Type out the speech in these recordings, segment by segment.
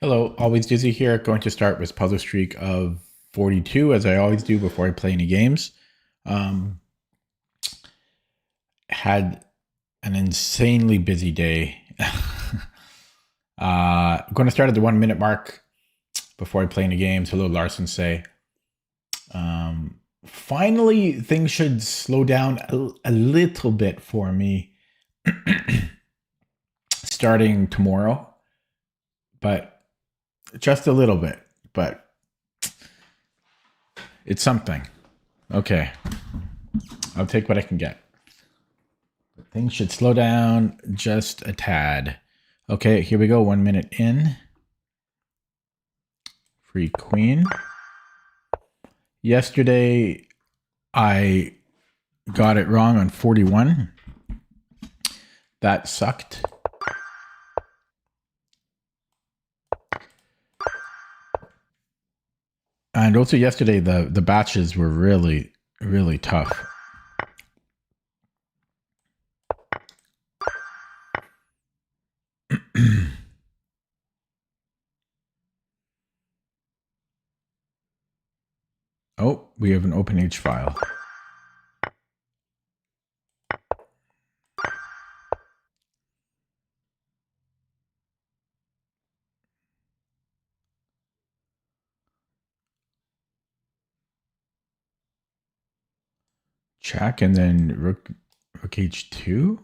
Hello, Always Dizzy here. Going to start with puzzle streak of 42, as I always do before I play any games. Had an insanely busy day. I'm going to start at the 1 minute mark before I play any games. Hello, Larson say. Finally, things should slow down a little bit for me starting tomorrow, but just a little bit. But it's something. Okay. I'll take what I can get. Things should slow down just a tad. Okay, here we go. 1 minute in. Free queen. Yesterday, I got it wrong on 41. That sucked. And also yesterday, the batches were really, really tough. Oh, we have an OpenH file. Check and then rook h2.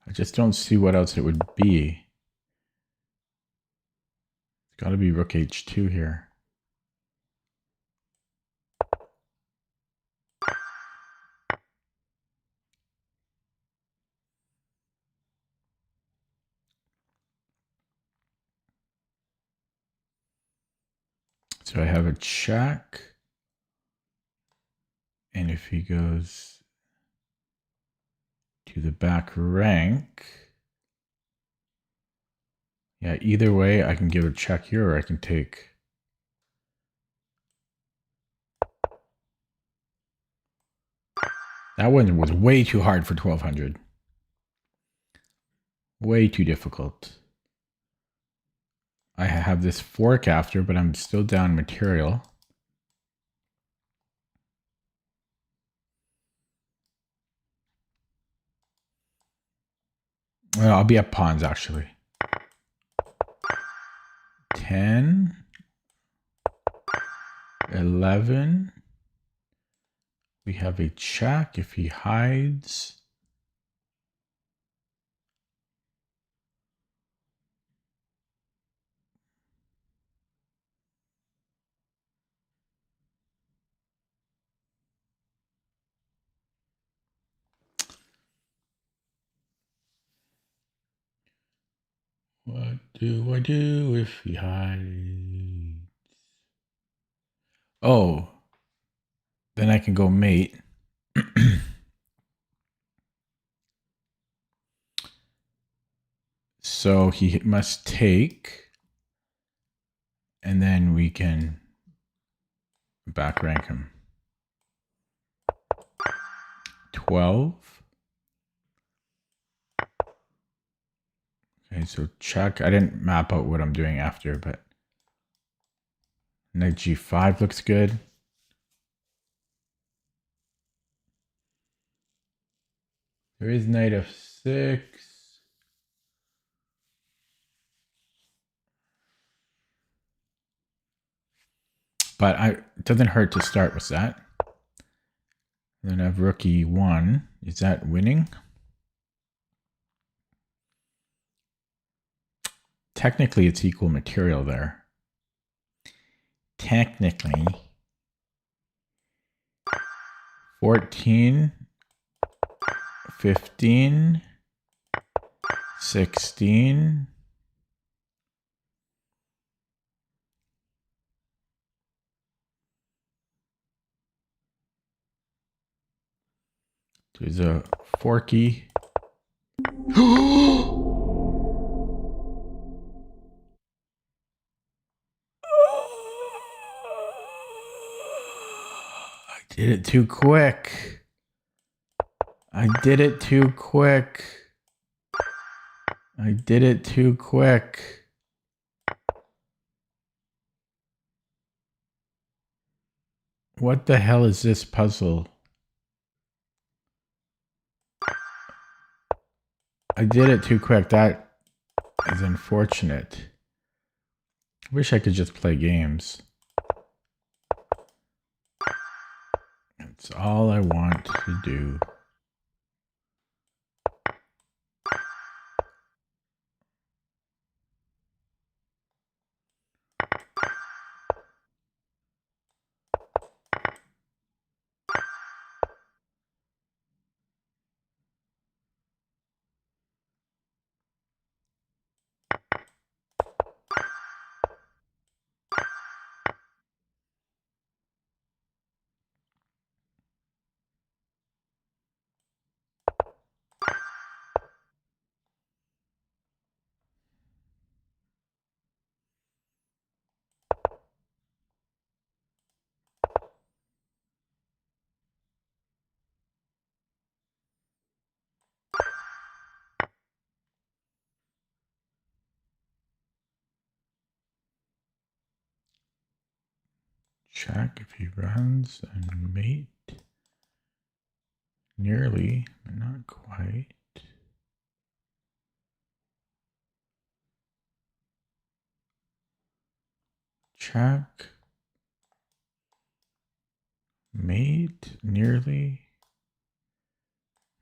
I just don't see what else it would be. It's got to be rook h2 here. So I have a check. And if he goes to the back rank, yeah, either way, I can give a check here or I can take. That one was way too hard for 1200. Way too difficult. I have this fork after, but I'm still down material. Well, I'll be up pawns actually. 10, 11. We have a check if he hides. What do I do if he hides? Oh, then I can go mate. So he must take, and then we can back rank him. 12. Okay, so check. I didn't map out what I'm doing after, but knight g5 looks good. There is knight f6. But it doesn't hurt to start with that. Then I have rook e1. Is that winning? Technically, it's equal material there. Technically. 14, 15, 16. There's a forky. did it too quick. I did it too quick. I did it too quick. What the hell is this puzzle? I did it too quick. That is unfortunate. I wish I could just play games. That's all I want to do. Check if he runs and mate. Nearly, but not quite. Check. Mate, nearly.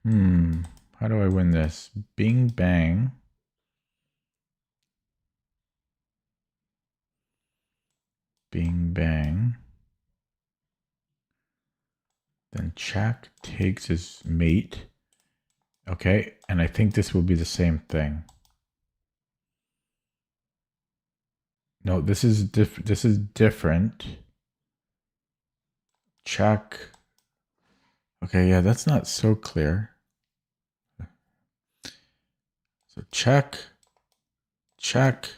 How do I win this? Bing bang. Bing bang. Then check takes his mate. Okay, and I think this will be the same thing. No, this is different. Check. Okay, yeah, that's not so clear. So check. Check.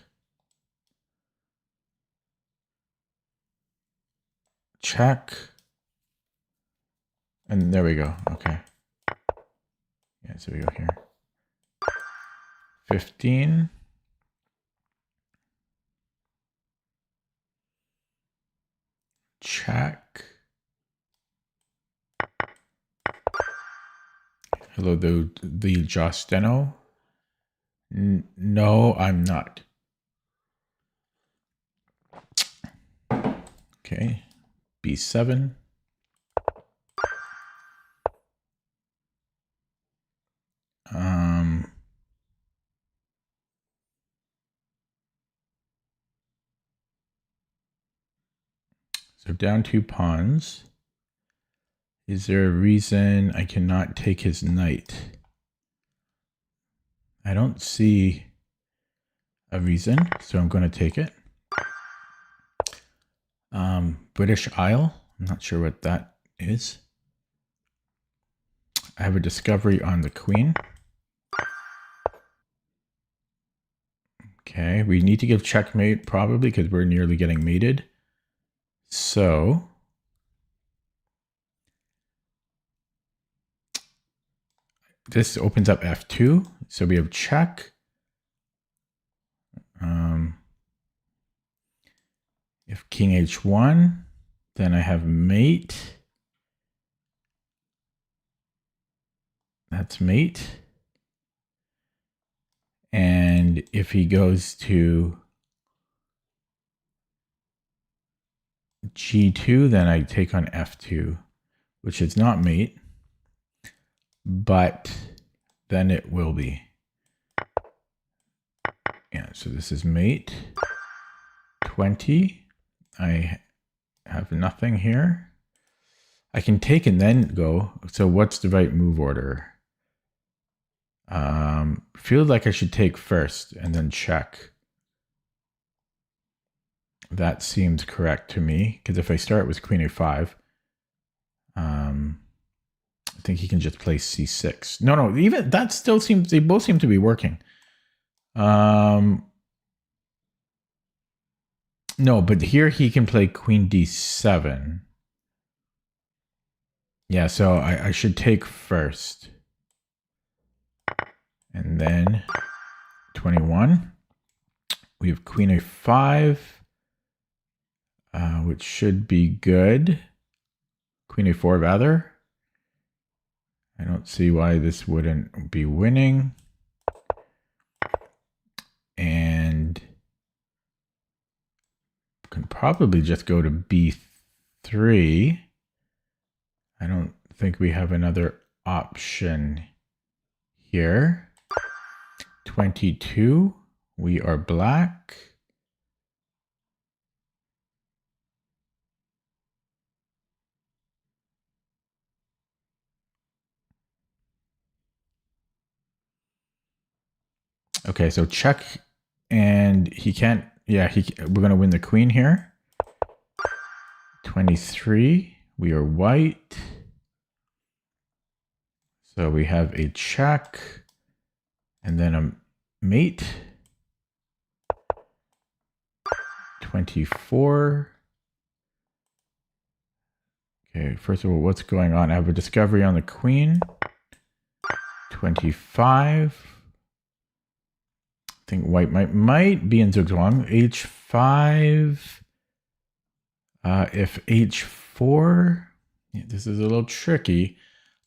Check. And there we go. Okay. Yeah, so we go here. 15. Check. Hello, the Justino. No, I'm not. Okay. B7. So down 2 pawns. Is there a reason I cannot take his knight? I don't see a reason, so I'm going to take it. British Isle. I'm not sure what that is. I have a discovery on the queen. Okay, we need to give checkmate probably because we're nearly getting mated. So this opens up f2. So we have check. If king h1, then I have mate. That's mate. And if he goes to g2, then I take on f2, which is not mate, but then it will be. Yeah, so this is mate. 20. I have nothing here. I can take and then go. So what's the right move order? Feel like I should take first and then check. That seems correct to me, because if I start with queen a5, I think he can just play c6. No, even that still seems, they both seem to be working. No, but here he can play queen d7. Yeah, so I should take first. And then 21. We have queen a5, which should be good. Queen a4 rather. I don't see why this wouldn't be winning. And can probably just go to b3. I don't think we have another option here. 22. We are black. Okay, so check, and he can't. Yeah, we're gonna win the queen here. 23. We are white. So we have a check, and then a mate. 24. Okay, first of all, what's going on? I have a discovery on the queen. 25. I think white might be in zugzwang. H5. If H4, yeah, this is a little tricky,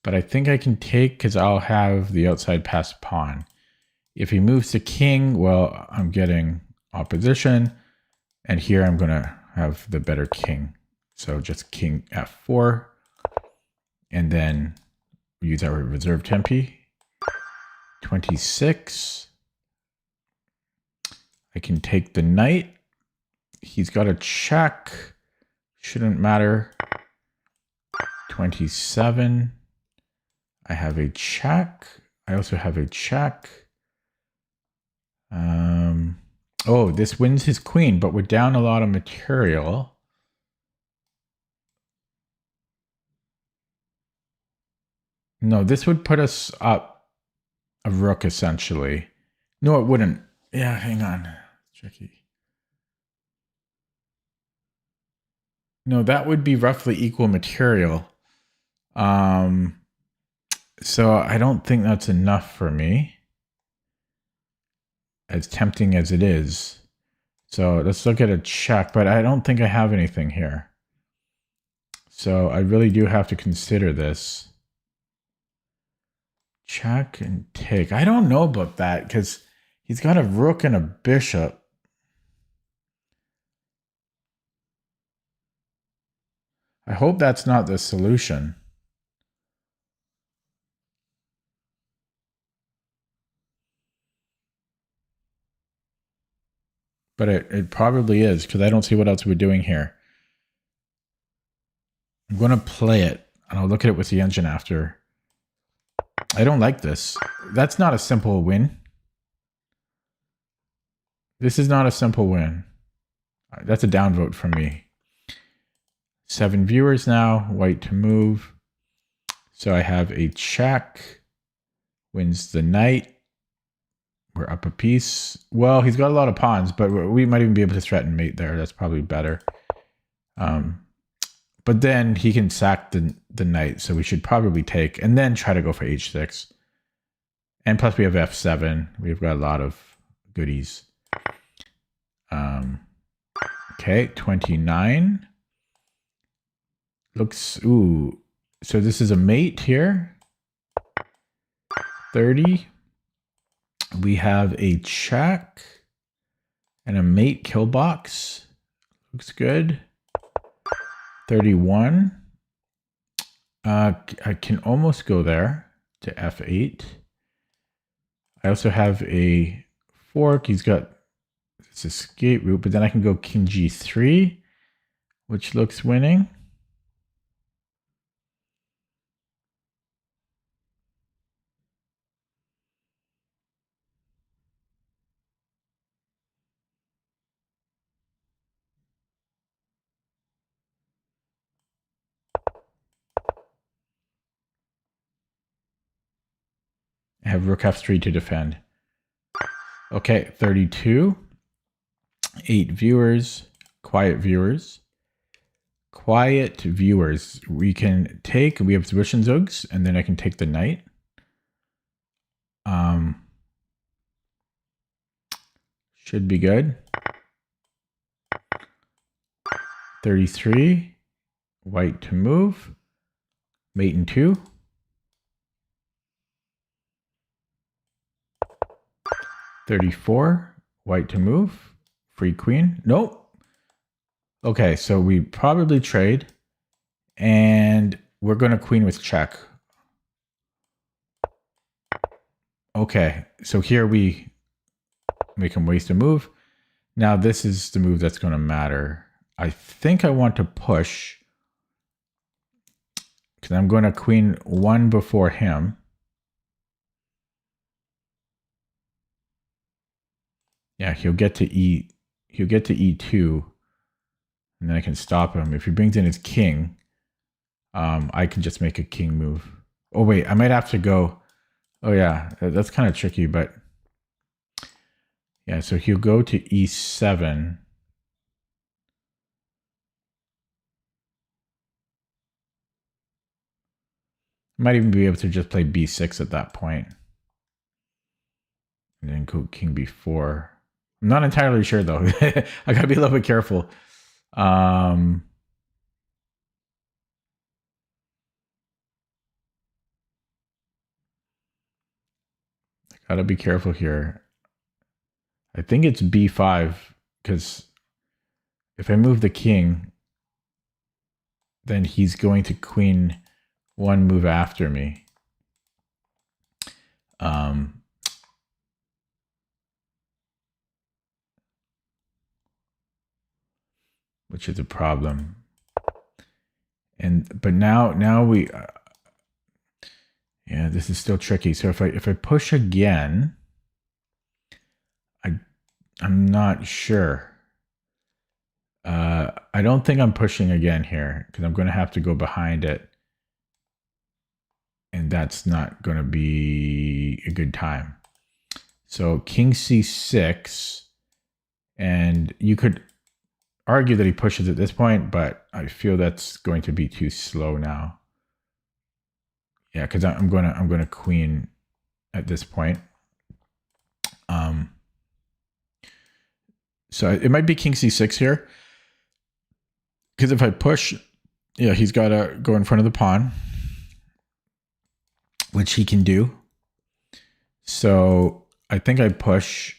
but I think I can take because I'll have the outside passed pawn. If he moves to king, well, I'm getting opposition, and here I'm gonna have the better king. So just king f4, and then use our reserve tempi. 26. I can take the knight. He's got a check. Shouldn't matter. 27. I have a check. I also have a check. Oh, this wins his queen, but we're down a lot of material. No, this would put us up a rook, essentially. No, it wouldn't. Yeah, hang on. It's tricky. No, that would be roughly equal material. So I don't think that's enough for me, as tempting as it is. So let's look at a check, but I don't think I have anything here. So I really do have to consider this. Check and take. I don't know about that because he's got a rook and a bishop. I hope that's not the solution. But it probably is, because I don't see what else we're doing here. I'm going to play it, and I'll look at it with the engine after. I don't like this. That's not a simple win. This is not a simple win. That's a downvote from me. 7 viewers now. White to move. So I have a check. Wins the knight. We're up a piece. Well, he's got a lot of pawns, but we might even be able to threaten mate there. That's probably better. But then he can sack the knight, so we should probably take and then try to go for h6. And plus we have f7. We've got a lot of goodies. Okay, 29. Looks, ooh. So this is a mate here. 30. We have a check and a mate kill box. Looks good. 31. I can almost go there to f8. I also have a fork. He's got this escape route, but then I can go king g3, which looks winning. I have rook f3 to defend. Okay, 32. 8 viewers, quiet viewers. quiet viewers. We have Zwischenzugs, and then I can take the knight. Should be good. 33, white to move. Mate in 2. 34, white to move. Free queen. Nope. Okay, so we probably trade. And we're going to queen with check. Okay, so here we make him waste a move. Now this is the move that's going to matter. I think I want to push because I'm going to queen 1 before him. Yeah, he'll get to E2, and then I can stop him. If he brings in his king, I can just make a king move. Oh wait, I might have to go. Oh yeah, that's kind of tricky, but yeah, so he'll go to E7. Might even be able to just play B6 at that point. And then go king B4. I'm not entirely sure though. I gotta be a little bit careful. I gotta be careful here. I think it's B5 because if I move the king, then he's going to queen 1 move after me. Which is a problem. But now we yeah, this is still tricky. So if I push again, I'm not sure. I don't think I'm pushing again here because I'm going to have to go behind it. And that's not going to be a good time. So king C6. And you could argue that he pushes at this point, but I feel that's going to be too slow now. Yeah, because I'm gonna queen at this point. So it might be king C6 here. Because if I push, yeah, he's got to go in front of the pawn, which he can do. So I think I push.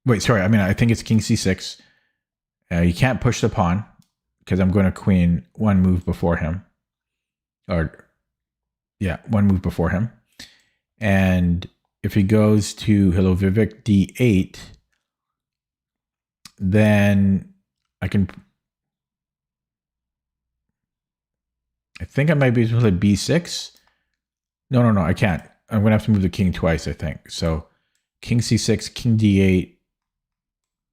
Wait, sorry. I mean, I think it's king C6. You can't push the pawn because I'm going to queen 1 move before him. Or, yeah, 1 move before him. And if he goes to Hilovivic D8, then I think I might be able to play B6. No, I can't. I'm going to have to move the king twice, I think. So king C6, king D8,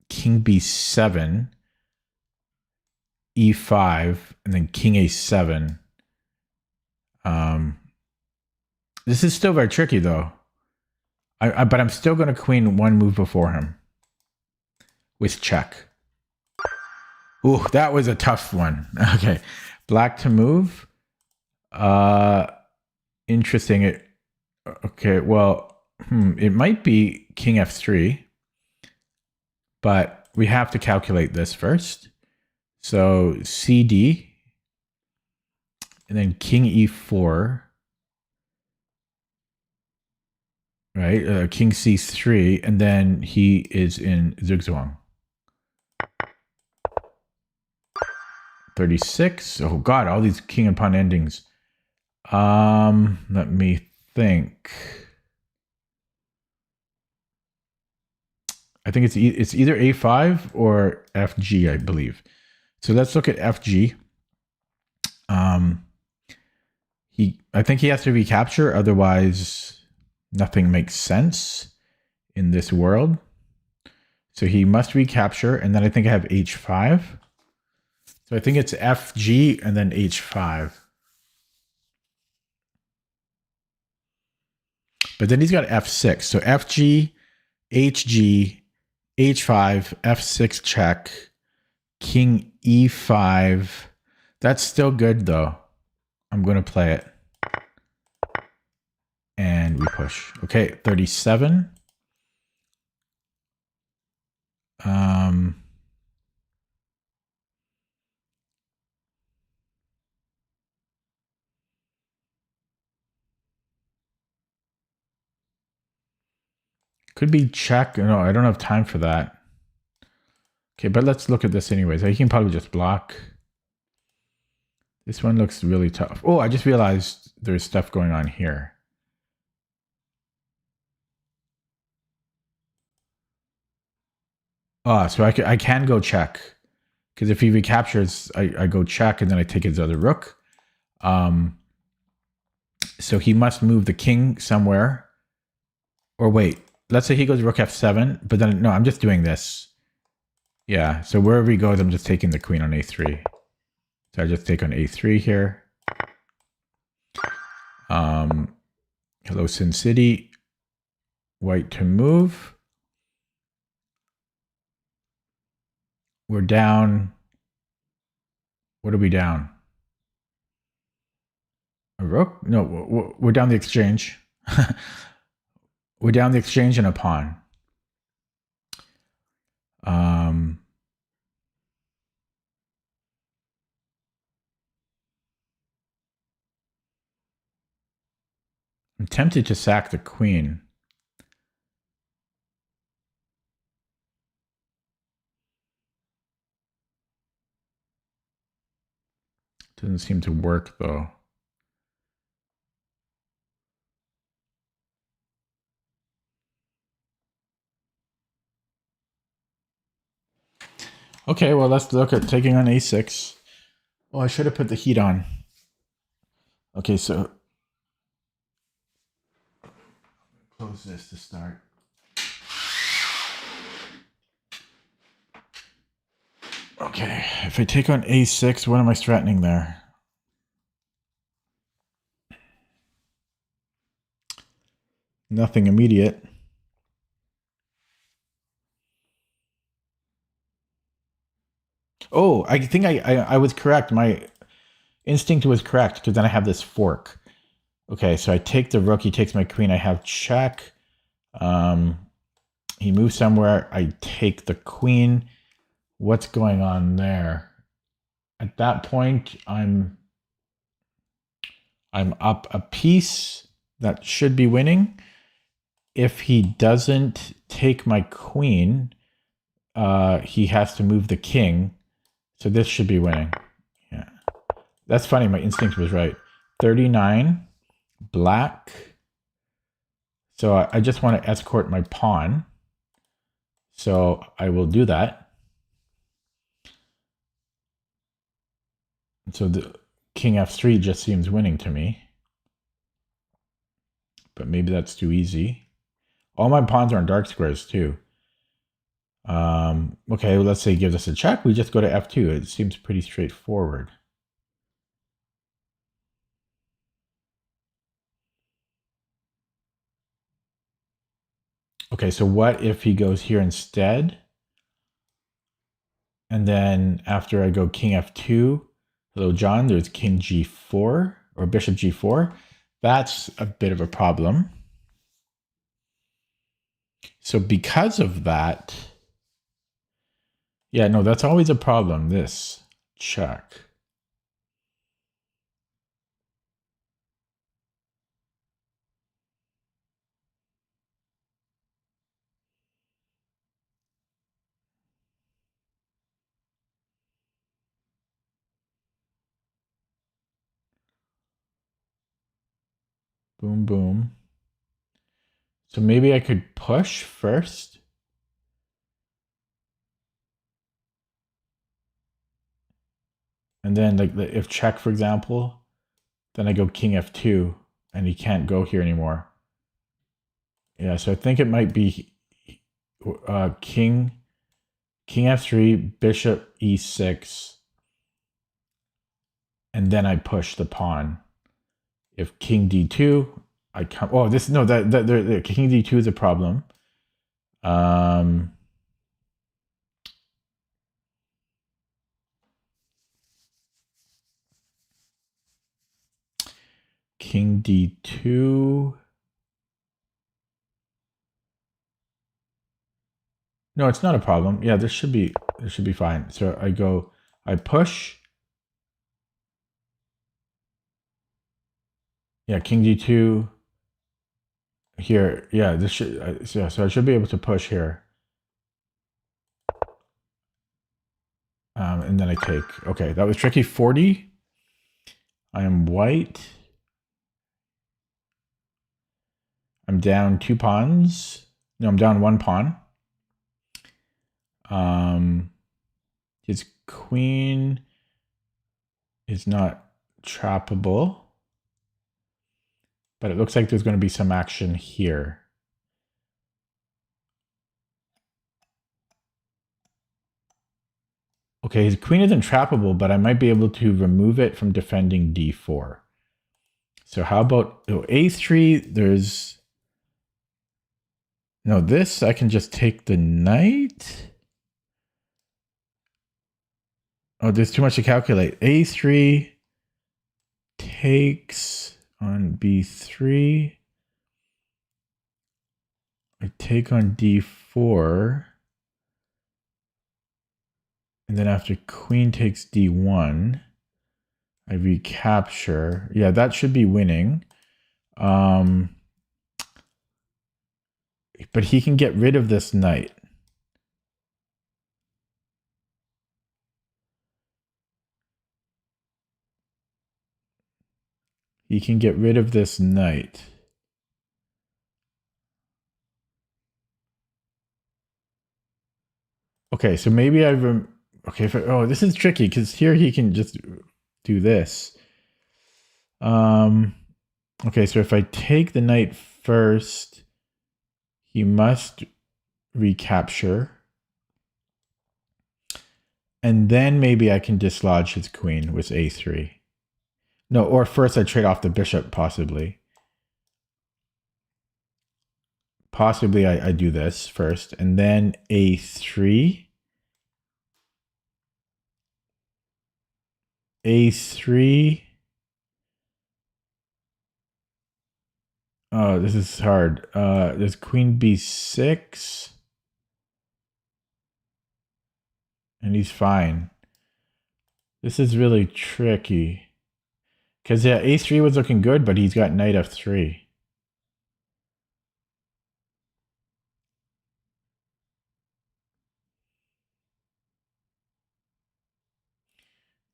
king B7, E5, and then king A7. This is still very tricky, though. But I'm still going to queen 1 move before him with check. Ooh, that was a tough one. Okay, black to move. Interesting. Okay, well, it might be king F3, but we have to calculate this first. So CD, and then king E4, right? King C3, and then he is in Zugzwang. 36. Oh God, all these king and pawn endings. Let me think. I think it's either A5 or FG, I believe. So let's look at FG. I think he has to recapture, otherwise nothing makes sense in this world. So he must recapture, and then I think I have H5. So I think it's FG and then H5. But then he's got F6. So FG, HG, H5, F6 check, king e5. That's still good though. I'm going to play it. And we push. Okay, 37. Could be check. No, I don't have time for that. Okay, but let's look at this anyways. I can probably just block. This one looks really tough. Oh, I just realized there's stuff going on here. Oh, so I can go check. Because if he recaptures, I go check and then I take his other rook. So he must move the king somewhere. Or wait, let's say he goes rook f7, but then, no, I'm just doing this. Yeah, so wherever he goes, I'm just taking the queen on a3. So I just take on a3 here. Hello, Sin City. White to move. We're down. What are we down? A rook? No, we're down the exchange. We're down the exchange and a pawn. I'm tempted to sack the queen. Doesn't seem to work though. Okay, well, let's look at taking on a6. Oh, I should have put the heat on. Okay, so close this to start. Okay, if I take on a6, what am I threatening there? Nothing immediate. Oh, I think I was correct. My instinct was correct because then I have this fork. Okay, so I take the rook. He takes my queen. I have check. He moves somewhere. I take the queen. What's going on there? At that point, I'm up a piece. That should be winning. If he doesn't take my queen, he has to move the king. So this should be winning. Yeah. That's funny. My instinct was right. 39, black. So I just want to escort my pawn. So I will do that. So the king f3 just seems winning to me. But maybe that's too easy. All my pawns are on dark squares too. Okay, well, let's say he gives us a check. We just go to f2. It seems pretty straightforward. Okay, so what if he goes here instead? And then after I go king f2, hello, John, there's king g4 or bishop g4. That's a bit of a problem. So because of that, yeah, no, that's always a problem, this check. Boom, boom. So maybe I could push first. And then like if check, for example, then I go king f2 and he can't go here anymore. Yeah, so I think it might be king f3, bishop e6, and then I push the pawn. If king d2, I come. Oh, this no, that king d2 is a problem. king d2. No, it's not a problem. Yeah, this should be fine. So I push. Yeah, king d2 here. Yeah, this should so I should be able to push here. And then I take. Okay, that was tricky. 40. I am white. I'm down 2 pawns. No, I'm down 1 pawn. His queen is not trappable, but it looks like there's going to be some action here. Okay, his queen isn't trappable, but I might be able to remove it from defending d4. So how about a3? There's no this. I can just take the knight. Oh, there's too much to calculate. a3 takes on b3. I take on d4. And then after queen takes d1, I recapture. Yeah, that should be winning. But he can get rid of this knight. He can get rid of this knight. Okay, so maybe oh, this is tricky because here he can just do this. Okay, so if I take the knight first, he must recapture. And then maybe I can dislodge his queen with a3. No, or first I trade off the bishop, possibly. Possibly I do this first, and then a3. a3. Oh, this is hard. There's queen b6. And he's fine. This is really tricky. Because yeah, a3 was looking good, but he's got knight f3.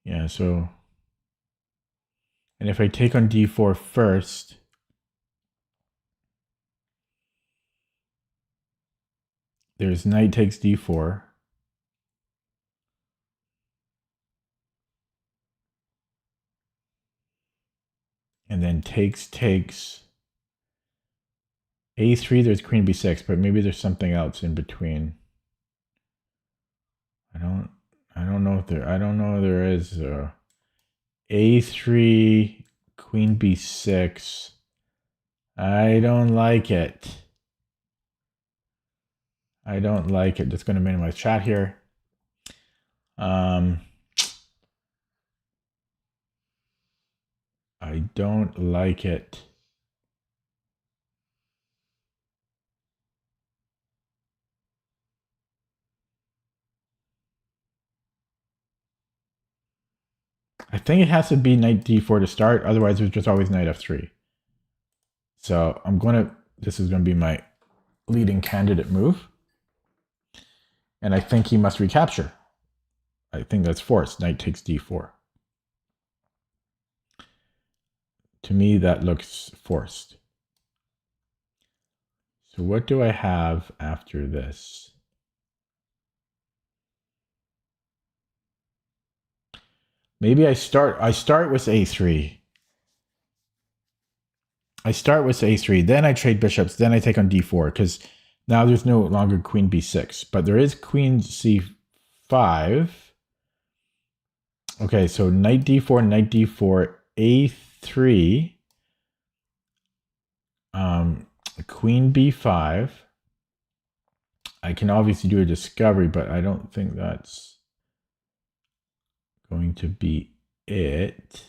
Yeah, so... And if I take on d4 first... There's knight takes d4. And then takes. a3, there's queen b6, but maybe there's something else in between. I don't know if there is a3, queen b6. I don't like it. I don't like it. Just going to minimize chat here. I don't like it. I think it has to be knight d4 to start. Otherwise, it's just always knight f3. So this is going to be my leading candidate move. And I think he must recapture. I think that's forced. Knight takes d4. To me, that looks forced. So what do I have after this? Maybe I start with a3. I start with a3, then I trade bishops, then I take on d4, because now there's no longer queen b6, but there is queen c5. Okay, so knight d4, a3, queen b5. I can obviously do a discovery, but I don't think that's going to be it.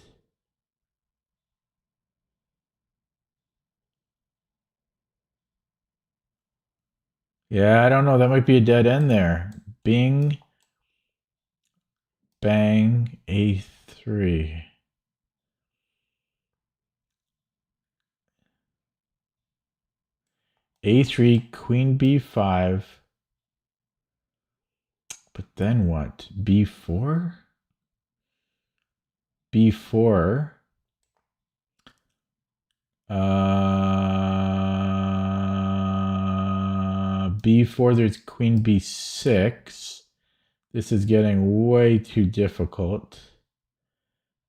Yeah, I don't know. That might be a dead end there. Bing, bang, a3. a3, queen b5. But then what? b4? b4. B4, there's queen b6. This is getting way too difficult.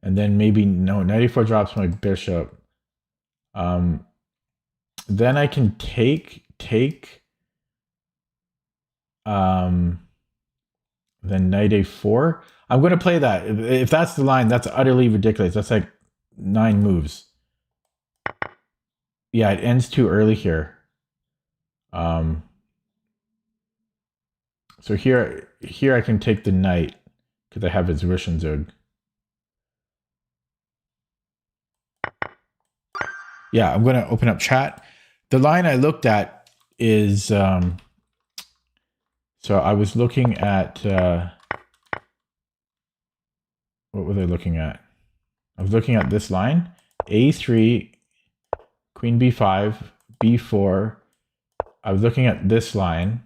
And then maybe, no, knight e4 drops my bishop. Then I can take, then knight a4. I'm going to play that. If that's the line, that's utterly ridiculous. That's like 9 moves. Yeah, it ends too early here. So here I can take the knight because I have his Zug. Yeah, I'm going to open up chat. The line I looked at is, so I was looking at, what was I looking at? I was looking at this line, a3, queen b5, b4. I was looking at this line.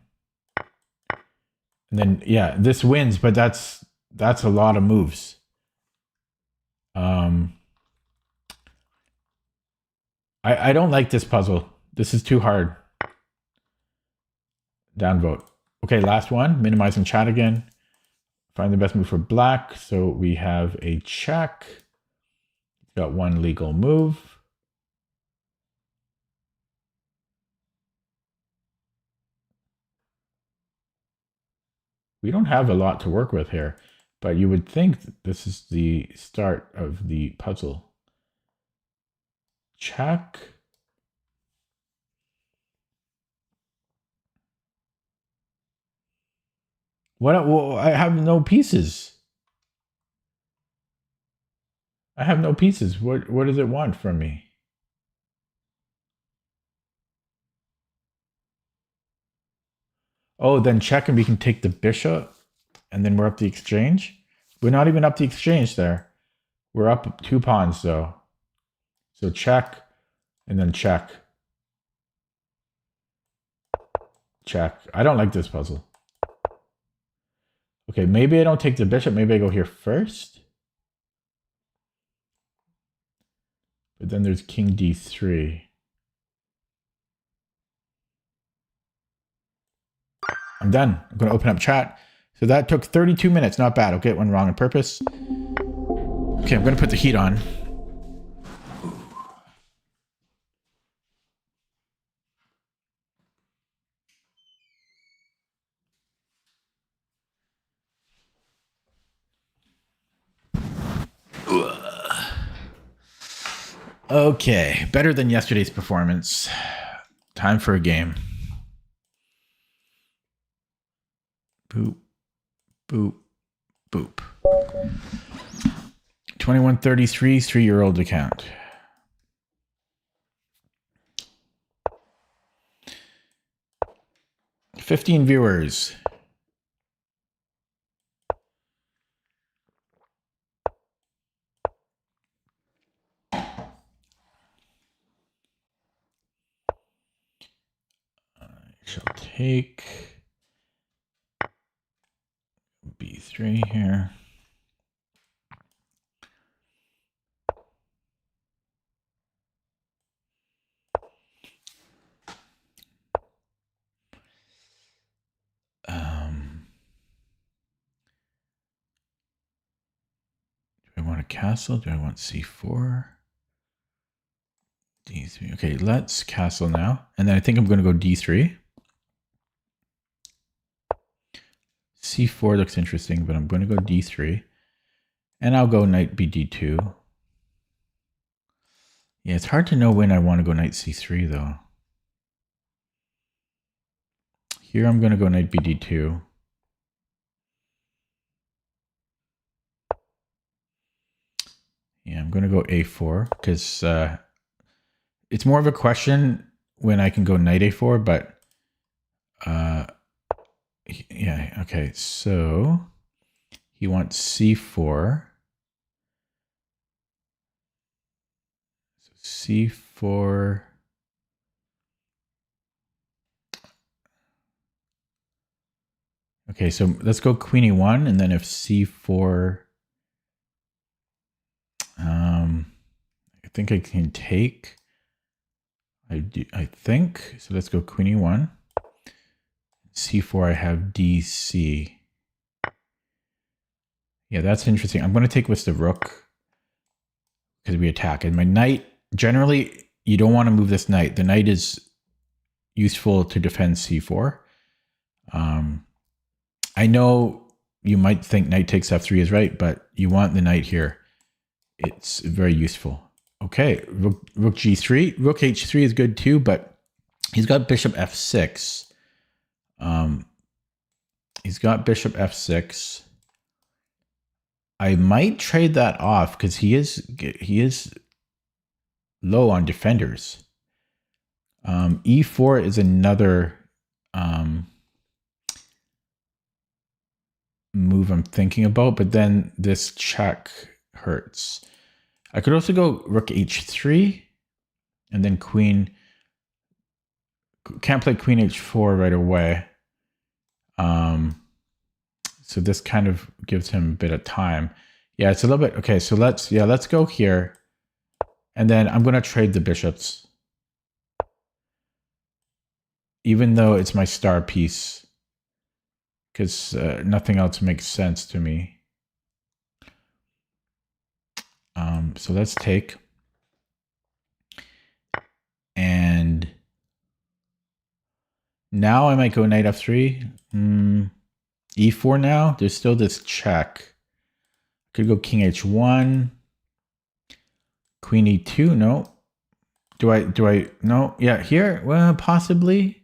And then, yeah, this wins, but that's a lot of moves. I don't like this puzzle. This is too hard. Downvote. Okay, last one. Minimizing chat again. Find the best move for black. So we have a check. Got one legal move. We don't have a lot to work with here, but you would think that this is the start of the puzzle. Check. What? Well, I have no pieces. I have no pieces. What does it want from me? Oh, then check and we can take the bishop and then we're up the exchange. We're not even up the exchange there. We're up 2 pawns though. So check and then check. Check. I don't like this puzzle. Okay, maybe I don't take the bishop. Maybe I go here first. But then there's king d3. I'm done. I'm going to open up chat. So that took 32 minutes. Not bad. Okay, it went wrong on purpose. Okay, I'm going to put the heat on. Okay, better than yesterday's performance. Time for a game. Boop, boop, boop. 2133, 3-year-old account. $15 viewers. Shall take b3 here. Do I want a castle? Do I want c4? d3. Okay, let's castle now. And then I think I'm going to go d3. c4 looks interesting, but I'm going to go d3. And I'll go knight bd2. Yeah, it's hard to know when I want to go knight c3, though. Here I'm going to go knight bd2. Yeah, I'm going to go a4 because it's more of a question when I can go knight a4, but Yeah, okay, so he wants c4. So c4. Okay, so let's go queen e1, and then if c4, I think I can take. I think so. Let's go queen e1. c4. I have dc. Yeah, that's interesting. I'm going to take with the rook because we attack. And my knight, generally, you don't want to move this knight. The knight is useful to defend c4. I know you might think knight takes f3 is right, but you want the knight here. It's very useful. Okay, rook g3. Rook h3 is good too, but he's got bishop f6. He's got bishop f6. I might trade that off because he is low on defenders. E4 is another move I'm thinking about, but then this check hurts. I could also go rook h3 and then queen. Can't play queen h4 right away. So this kind of gives him a bit of time. Yeah, it's a little bit okay. So let's go here, and then I'm gonna trade the bishops, even though it's my star piece, because nothing else makes sense to me. So let's take, and now I might go knight f3. E4 now. There's still this check. Could go king h1. Queen e2. No. Do I? No. Yeah, here. Well, possibly.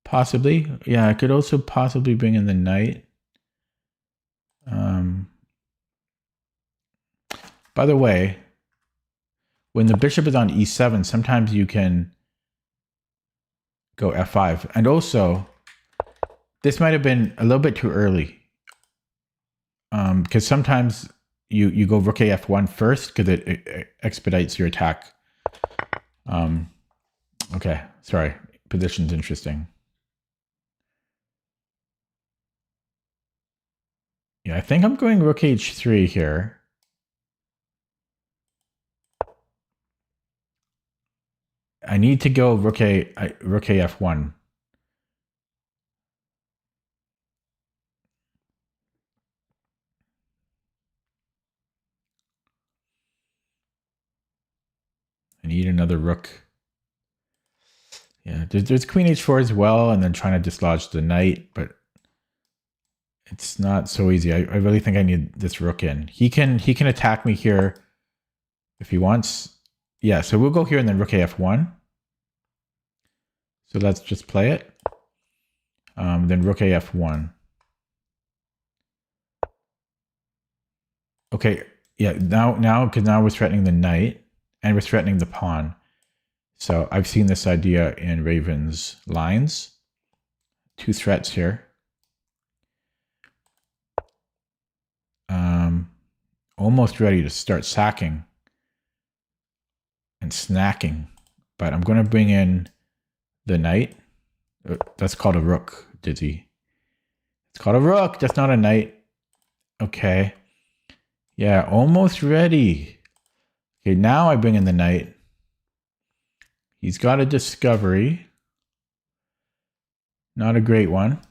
Possibly. Yeah, I could also possibly bring in the knight. By the way, when the bishop is on e7, sometimes you can go f5. And also, this might have been a little bit too early. Because sometimes you go rook a f1 first because it expedites your attack. Okay, sorry. Position's interesting. Yeah, I think I'm going rook h3 here. I need to go rook a f1. I need another rook. Yeah, there's queen h4 as well, and then trying to dislodge the knight, but it's not so easy. I really think I need this rook in. He can attack me here if he wants. Yeah, so we'll go here and then rook a f1. So let's just play it. Then rook a f1. Okay, yeah, now because now we're threatening the knight and we're threatening the pawn. So I've seen this idea in Raven's lines. 2 threats here. Almost ready to start sacking and snacking, but I'm going to bring in the knight. That's called a rook, Dizzy. It's called a rook. That's not a knight. Okay. Yeah, almost ready. Okay, now I bring in the knight. He's got a discovery. Not a great one.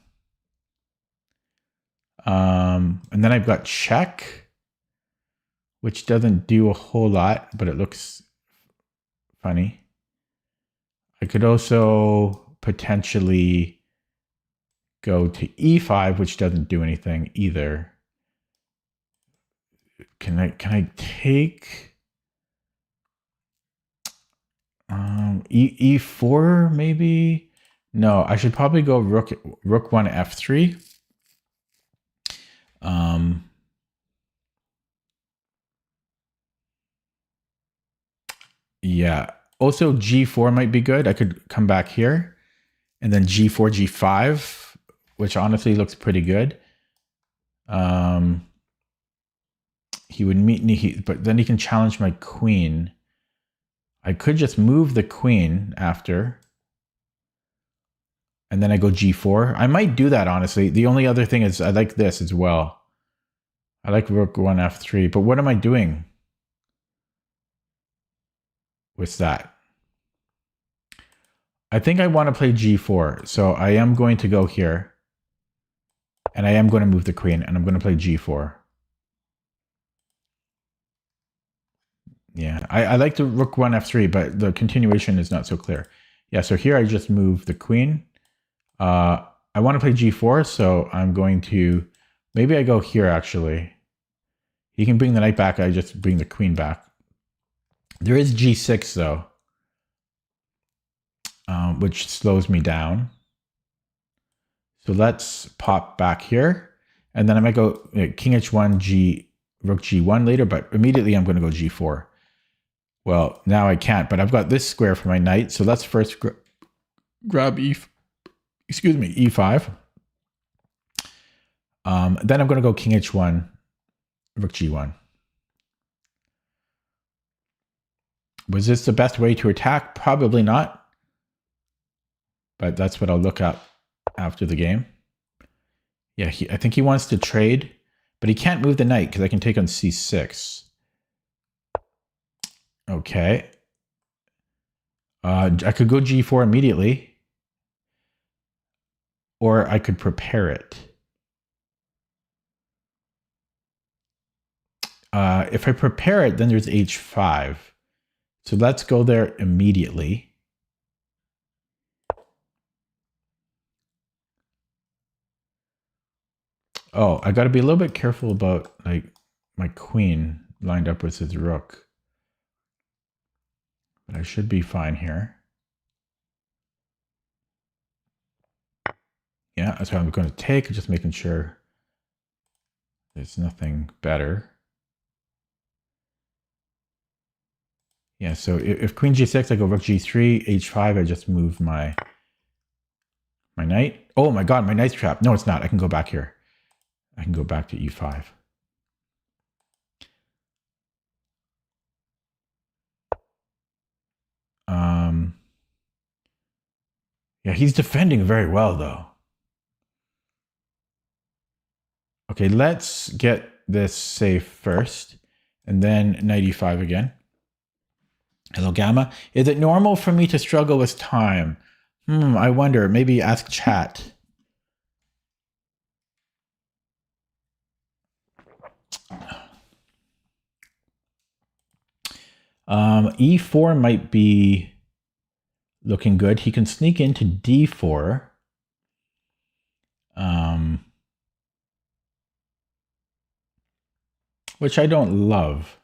And then I've got check, which doesn't do a whole lot, but it looks funny. I could also potentially go to e5, which doesn't do anything either. Can I take e4 maybe? No, I should probably go rook 1 f3. Yeah. Also, g4 might be good. I could come back here And then g4, g5, which honestly looks pretty good. He would meet me, but then he can challenge my queen. I could just move the queen after. And then I go g4. I might do that, honestly. The only other thing is I like this as well. I like rook 1 f3, but what am I doing with that? I think I want to play g4, so I am going to go here. And I am going to move the queen, and I'm going to play g4. Yeah, I like the rook 1 f3, but the continuation is not so clear. Yeah, so here I just move the queen. I want to play g4, so I'm going to... Maybe I go here, actually. He can bring the knight back, I just bring the queen back. There is g6, though, which slows me down. So let's pop back here. And then I might go king h1, rook g1 later, but immediately I'm going to go g4. Well, now I can't, but I've got this square for my knight. So let's first grab e5. Then I'm going to go king h1, rook g1. Was this the best way to attack? Probably not. But that's what I'll look at after the game. Yeah, I think he wants to trade, but he can't move the knight because I can take on c6. Okay. I could go g4 immediately. Or I could prepare it. If I prepare it, then there's h5. So let's go there immediately. Oh, I got to be a little bit careful about like my queen lined up with his rook. But I should be fine here. Yeah, that's what I'm going to take, just making sure there's nothing better. Yeah, so if queen g6, I go rook g3, h5, I just move my knight. Oh my god, my knight's trapped. No, it's not. I can go back here. I can go back to e5. Yeah, he's defending very well, though. Okay, let's get this safe first, and then knight e5 again. Hello, Gamma. Is it normal for me to struggle with time? I wonder. Maybe ask chat. E4 might be looking good. He can sneak into d4. Which I don't love.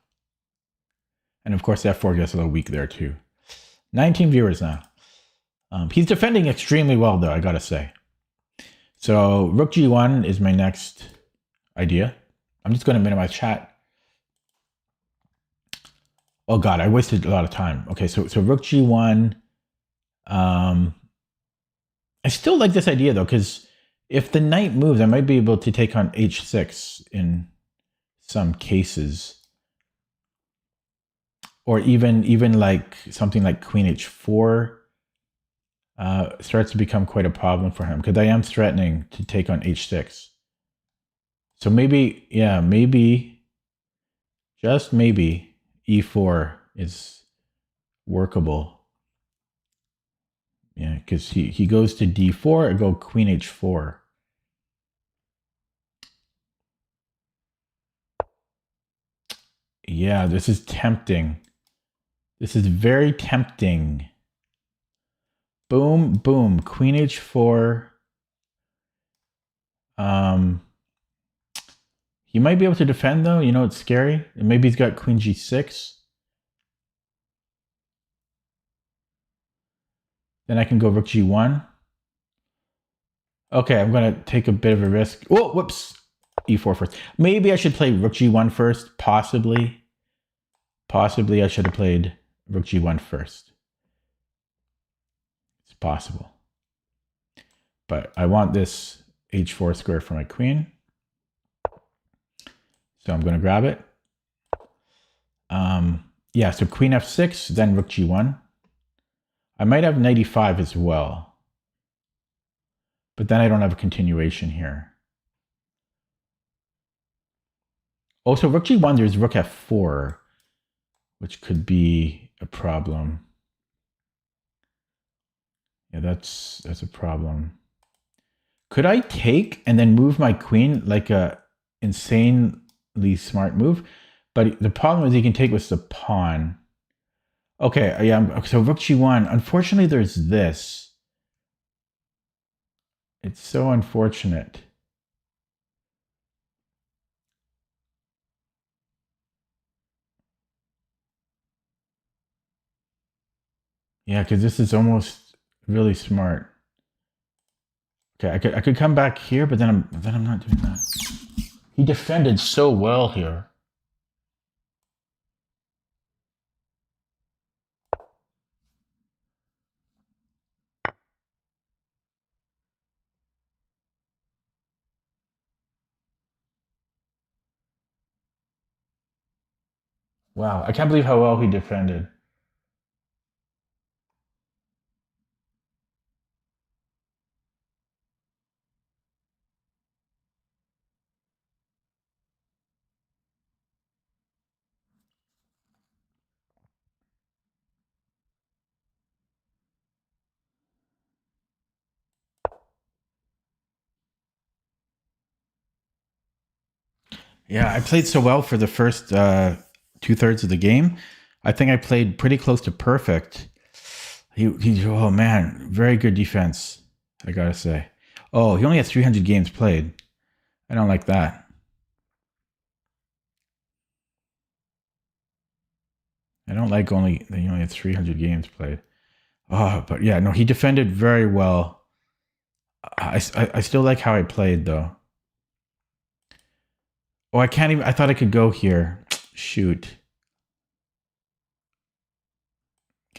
And of course, f4 gets a little weak there too. 19 viewers now. He's defending extremely well, though, I gotta say. So rook g1 is my next idea. I'm just going to minimize chat. Oh god, I wasted a lot of time. Okay, so rook g1. I still like this idea, though, because if the knight moves, I might be able to take on h6 in some cases. Or even like something like queen h4 starts to become quite a problem for him, because I am threatening to take on h6. So maybe, yeah, maybe, just maybe, e4 is workable. Yeah, because he goes to d4, I go queen h4. Yeah, this is tempting. This is very tempting. Boom, boom, queen h4. He might be able to defend, though. You know, it's scary. And maybe he's got queen g6. Then I can go rook g1. Okay, I'm going to take a bit of a risk. Oh, whoops. e4 first. Maybe I should play rook g1 first. Possibly. Possibly I should have played rook g1 first. It's possible. But I want this h4 square for my queen. So I'm going to grab it. Yeah, so queen f6, then rook g1. I might have knight e5 as well. But then I don't have a continuation here. Also, rook g1, there's rook f4, which could be a problem. Yeah, that's a problem. Could I take and then move my queen like a insanely smart move? But the problem is he can take with the pawn. Okay, yeah, so rook g1. Unfortunately, there's this. It's so unfortunate. Yeah, because this is almost really smart. Okay, I could come back here, but then I'm not doing that. He defended so well here. Wow, I can't believe how well he defended. Yeah, I played so well for the first 2/3 of the game. I think I played pretty close to perfect. He oh man, very good defense, I gotta say. Oh, he only has 300 games played. I don't like that. I don't like that he only had 300 games played. Oh, but yeah, no, he defended very well. I still like how I played though. Oh, I can't even. I thought I could go here. Shoot.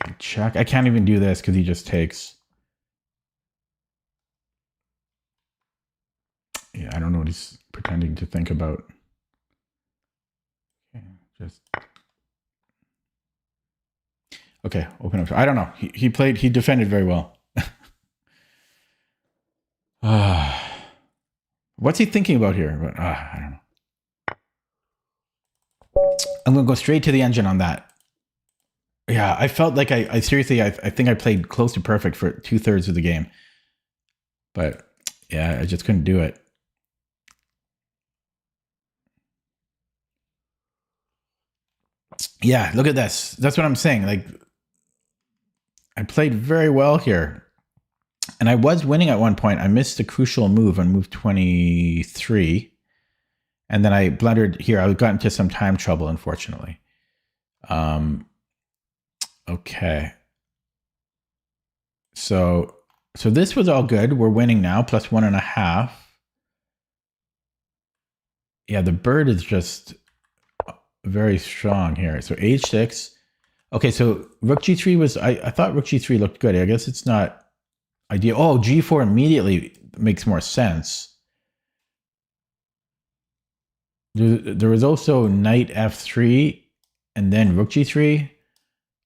Okay, check. I can't even do this because he just takes. Yeah, I don't know what he's pretending to think about. Okay, just. Okay, open up. I don't know. He defended very well. What's he thinking about here? But I don't know. I'm gonna go straight to the engine on that. Yeah, I felt like I seriously, I think I played close to perfect for 2/3 of the game. But yeah, I just couldn't do it. Yeah, look at this. That's what I'm saying. Like, I played very well here. And I was winning at one point. I missed a crucial move on move 23. And then I blundered here. I got into some time trouble, unfortunately. Okay. So this was all good. We're winning now, plus 1.5. Yeah, the bird is just very strong here. So h6. Okay, so rook g3 was, I thought rook g3 looked good. I guess it's not ideal. Oh, g4 immediately makes more sense. There was also knight f3 and then rook g3.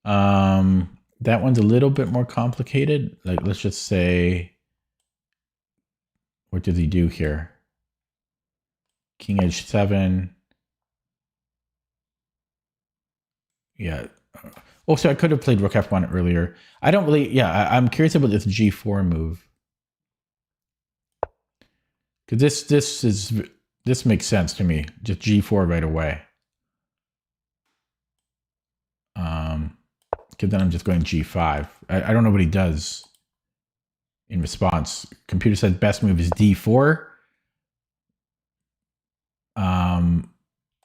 That one's a little bit more complicated. Like, let's just say, what did he do here? King h7. Yeah. Also, I could have played rook f1 earlier. I don't really, yeah, I'm curious about this g4 move. Because this makes sense to me. Just g4 right away. Because then I'm just going g5. I don't know what he does in response. Computer says best move is d4.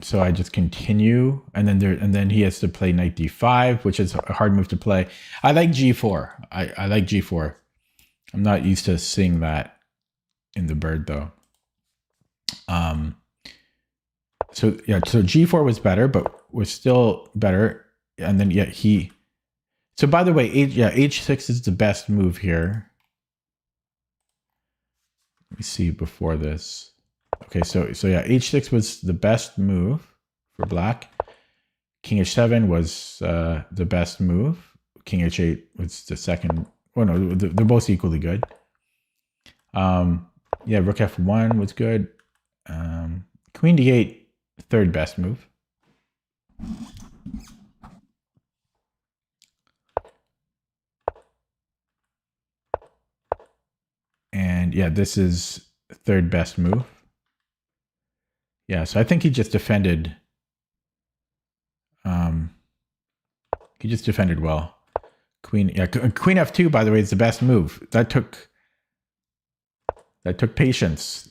So I just continue, and then he has to play knight d5, which is a hard move to play. I like g4. I like g4. I'm not used to seeing that in the bird though. So yeah, so g4 was better, but was still better. And then yeah, so by the way, h6 is the best move here. Let me see before this. Okay, so yeah, h6 was the best move for black. King h7 was the best move. King h8 was the second. Oh no, they're both equally good. Yeah, rook f1 was good. Queen d8, third best move. And yeah, this is third best move. Yeah, so I think he just defended. He just defended well. Queen f2, by the way, is the best move. That took patience.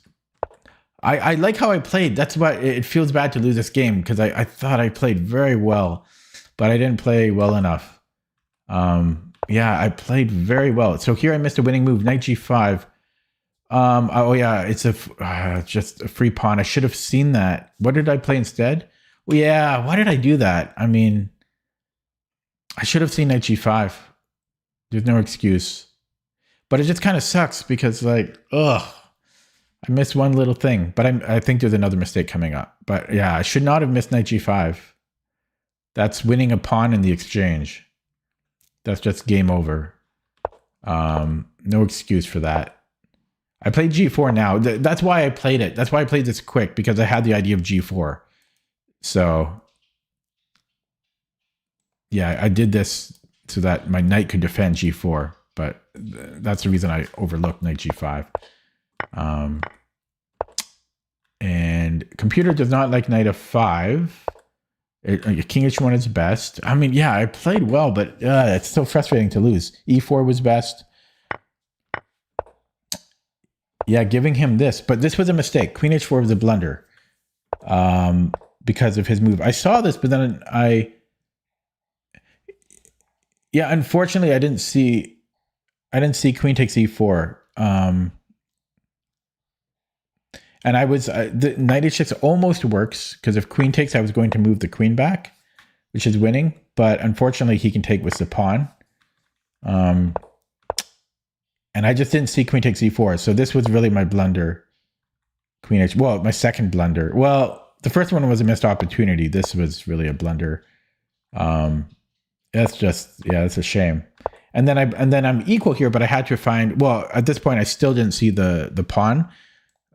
I like how I played. That's why it feels bad to lose this game, because I thought I played very well, but I didn't play well enough. Yeah, I played very well. So here I missed a winning move, knight g5. Oh yeah, it's just a free pawn. I should have seen that. What did I play instead? Well, yeah, why did I do that? I mean, I should have seen knight g5. There's no excuse. But it just kind of sucks because, like, ugh, I missed one little thing. But I think there's another mistake coming up. But yeah, I should not have missed knight g5. That's winning a pawn in the exchange. That's just game over. No excuse for that. I played g4 now. That's why I played it. That's why I played this quick, because I had the idea of g4. So yeah, I did this so that my knight could defend g4. But that's the reason I overlooked knight g5. And computer does not like knight f5. King h1 is best. I mean, yeah, I played well, but it's so frustrating to lose. e4 was best. Yeah, giving him this. But this was a mistake. Queen h4 was a blunder because of his move. I saw this, but then yeah, unfortunately, I didn't see queen takes e4. And I was, the knight h6 almost works, because if queen takes, I was going to move the queen back, which is winning. But unfortunately, he can take with the pawn. And I just didn't see queen takes e4. So this was really my blunder. Queen h, well, my second blunder. Well, the first one was a missed opportunity. This was really a blunder. That's just, yeah, it's a shame. And then I'm equal here, but I had to find, well, at this point, I still didn't see the pawn.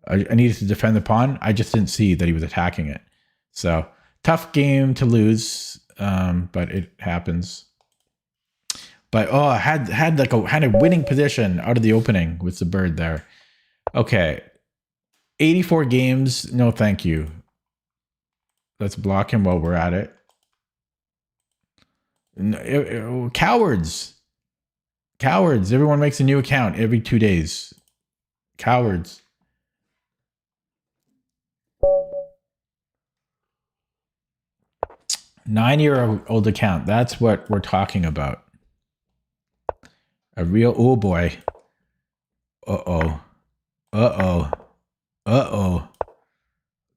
I needed to defend the pawn. I just didn't see that he was attacking it. So tough game to lose, but it happens. But oh, I had a winning position out of the opening with the bird there. Okay, 84 games. No, thank you. Let's block him while we're at it. Cowards. Cowards. Everyone makes a new account every 2 days. Cowards. Nine-year-old account. That's what we're talking about. A real, oh boy. Uh-oh. Uh-oh. Uh-oh.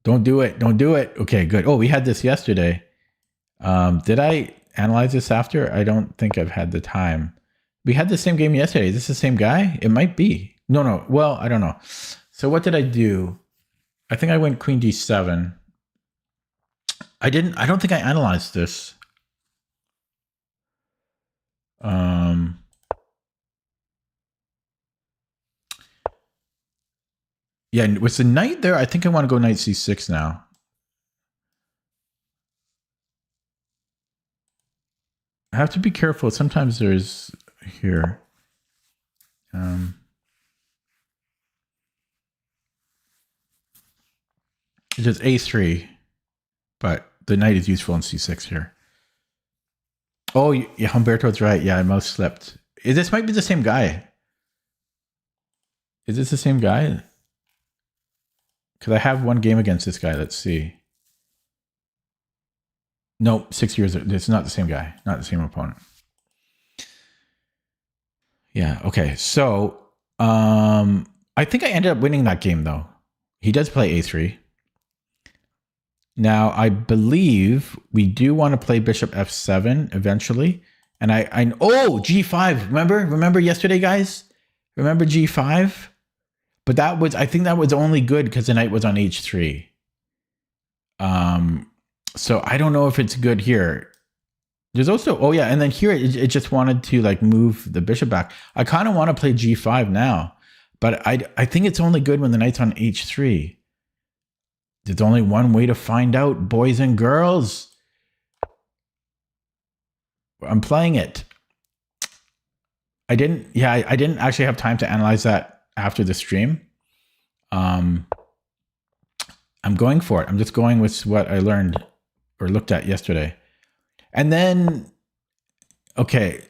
Don't do it. Don't do it. Okay, good. Oh, we had this yesterday. Did I analyze this after? I don't think I've had the time. We had the same game yesterday. Is this the same guy? It might be. No. Well, I don't know. So what did I do? I think I went queen d7. I don't think I analyzed this. Yeah, with the knight there, I think I want to go knight c6 now. I have to be careful. Sometimes there's here. It's just a3, but the knight is useful in c6 here. Oh, yeah, Humberto's right. Yeah, I mouse slipped. This might be the same guy. Is this the same guy? Because I have one game against this guy. Let's see. Nope, 6 years. It's not the same guy. Not the same opponent. Yeah, okay. So, I think I ended up winning that game, though. He does play a3. Now, I believe we do want to play bishop f7 eventually. And oh, g5. Remember yesterday, guys? Remember g5? But that was, I think that was only good because the knight was on h3. So I don't know if it's good here. There's also, oh yeah, and then here it just wanted to like move the bishop back. I kind of want to play g5 now, but I think it's only good when the knight's on h3. There's only one way to find out, boys and girls. I'm playing it. I didn't actually have time to analyze that after the stream. I'm going for it. I'm just going with what I learned or looked at yesterday. And then, okay,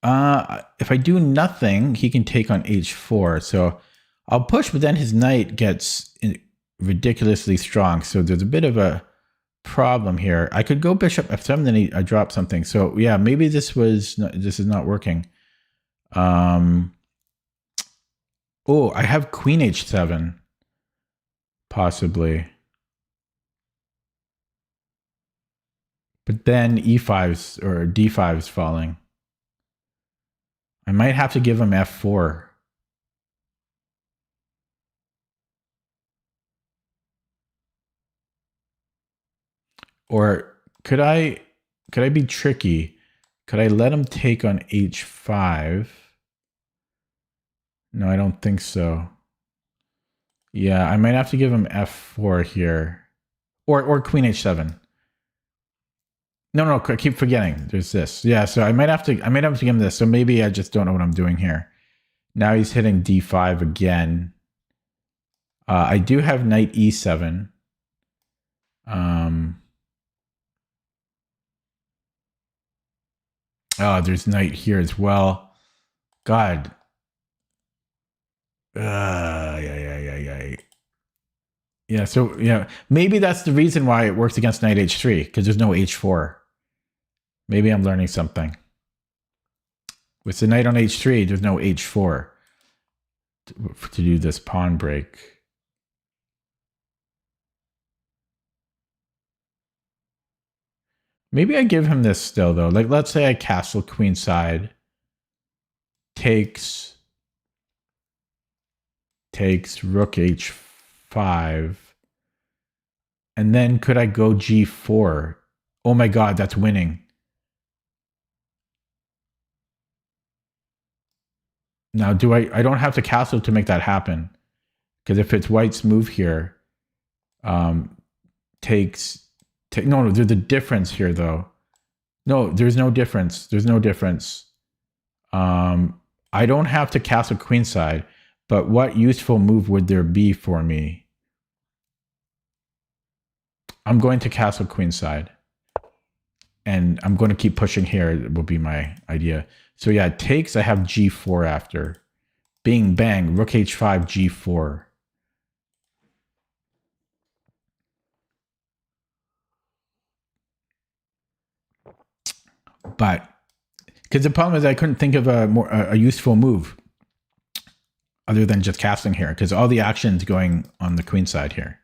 if I do nothing, he can take on h4. So I'll push, but then his knight gets ridiculously strong. So there's a bit of a problem here. I could go bishop f7, then I drop something. So yeah, maybe this is not working. Oh, I have queen h7, possibly. But then e5's or d5's falling. I might have to give him f4. Or could I be tricky? Could I let him take on h5? No, I don't think so. Yeah, I might have to give him f4 here. Or queen h7. No, I keep forgetting. There's this. Yeah, so I might have to give him this. So maybe I just don't know what I'm doing here. Now he's hitting d5 again. I do have knight e7. Oh, there's knight here as well. God. Yeah, so yeah, maybe that's the reason why it works against knight h3, because there's no h4. Maybe I'm learning something. With the knight on h3, there's no h4 to do this pawn break. Maybe I give him this still, though. Like, let's say I castle queenside. Takes rook h5. And then could I go g4? Oh my god, that's winning. Now, I don't have to castle to make that happen. Because if it's white's move here, no, there's a difference here, though. No, there's no difference. There's no difference. I don't have to castle queenside, but what useful move would there be for me? I'm going to castle queenside. And I'm going to keep pushing here, will be my idea. So yeah, it takes, I have g4 after. Bing, bang, rook h5, g4. But, because the problem is I couldn't think of a useful move other than just castling here, because all the action's going on the queen side here.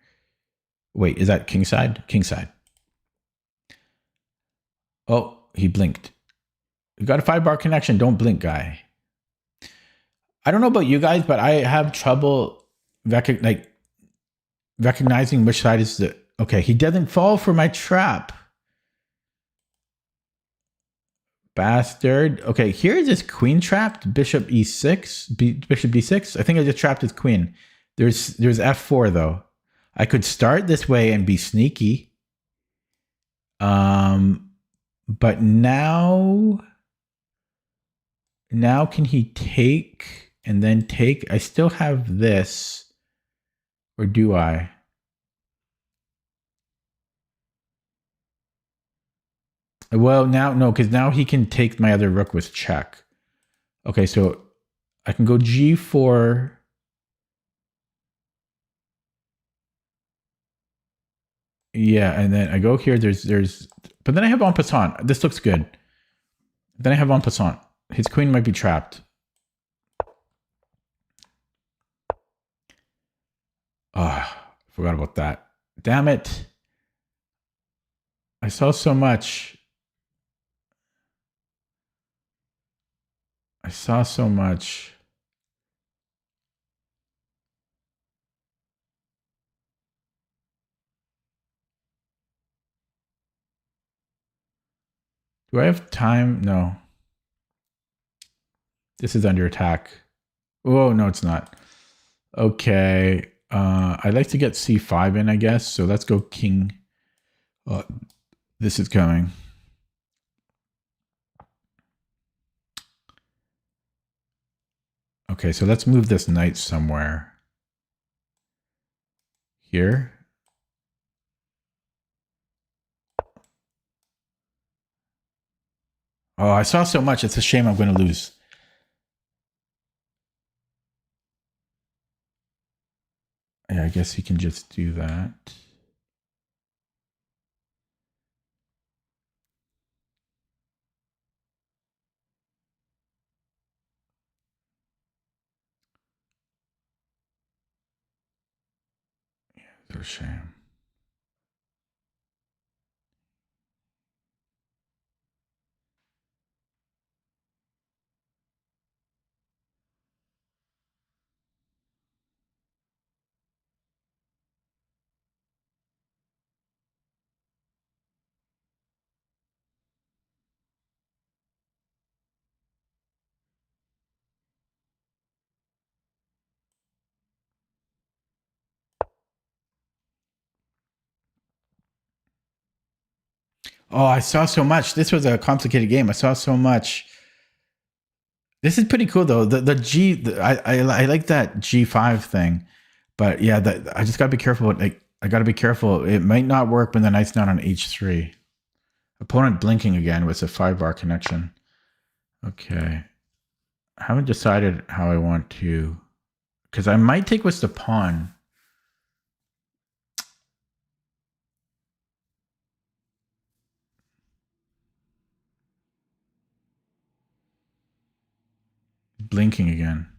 Wait, is that king side? King side. Oh, he blinked. You got a 5-bar connection. Don't blink, guy. I don't know about you guys, but I have trouble recognizing which side is the... Okay, he doesn't fall for my trap. Bastard. Okay, here is this queen trapped. Bishop e6. Bishop b6. I think I just trapped his queen. There's f4, though. I could start this way and be sneaky. But now can he take and then take? I still have this. Or do I? Well, now, no, because now he can take my other rook with check. Okay, so I can go g4. Yeah, and then I go here. There's, but then I have en passant. This looks good. Then I have en passant. His queen might be trapped. Oh, forgot about that. Damn it. I saw so much. I saw so much. Do I have time? No. This is under attack. Oh, no, it's not. Okay. I'd like to get c5 in, I guess. So let's go king. This is coming. Okay, so let's move this knight somewhere. Here. Oh, I saw so much. It's a shame I'm going to lose. Yeah, I guess he can just do that. Yeah, it's a shame. Oh, I saw so much. This was a complicated game. I saw so much. This is pretty cool though. I like that G5 thing, but yeah, I just gotta be careful. Like I gotta be careful. It might not work when the knight's not on H3. Opponent blinking again with a 5-bar connection. Okay, I haven't decided how I want to, because I might take with the pawn. Blinking again.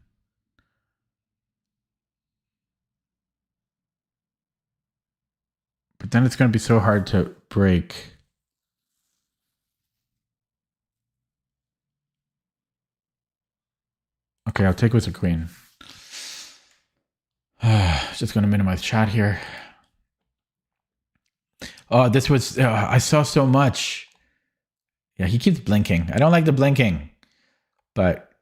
But then it's going to be so hard to break. Okay, I'll take with the queen. Just going to minimize chat here. Oh, this was... I saw so much. Yeah, he keeps blinking. I don't like the blinking. But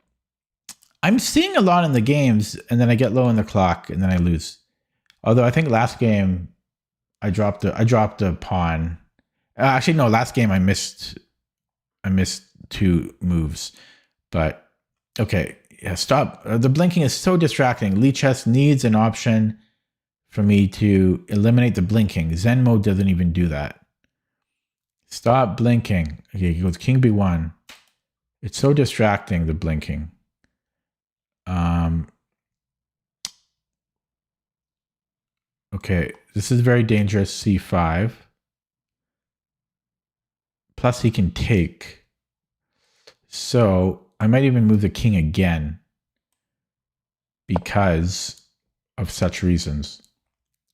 I'm seeing a lot in the games, and then I get low in the clock, and then I lose. Although I think last game I dropped a pawn. Actually, no. Last game I missed 2 moves. But okay, yeah. Stop. The blinking is so distracting. Lichess needs an option for me to eliminate the blinking. Zen mode doesn't even do that. Stop blinking. Okay, he goes King B1. It's so distracting, the blinking. Okay, this is very dangerous. C5. Plus he can take. So I might even move the king again because of such reasons.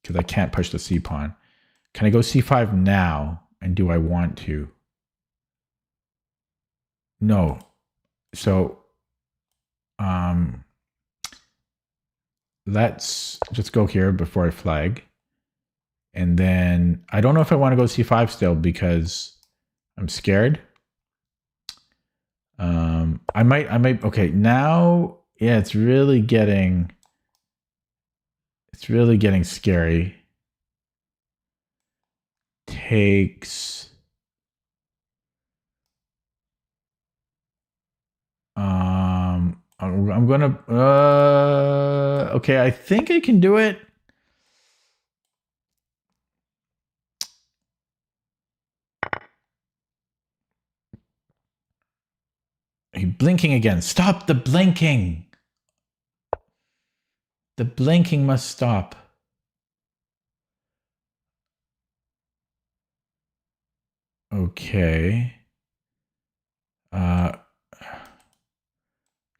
Because I can't push the C pawn. Can I go C5 now? And do I want to? No. So let's just go here before I flag. And then I don't know if I want to go C5 still because I'm scared. I might, okay, now, yeah, it's really getting scary. Takes, I'm gonna, okay, I think I can do it. You're blinking again. Stop the blinking. The blinking must stop. Okay.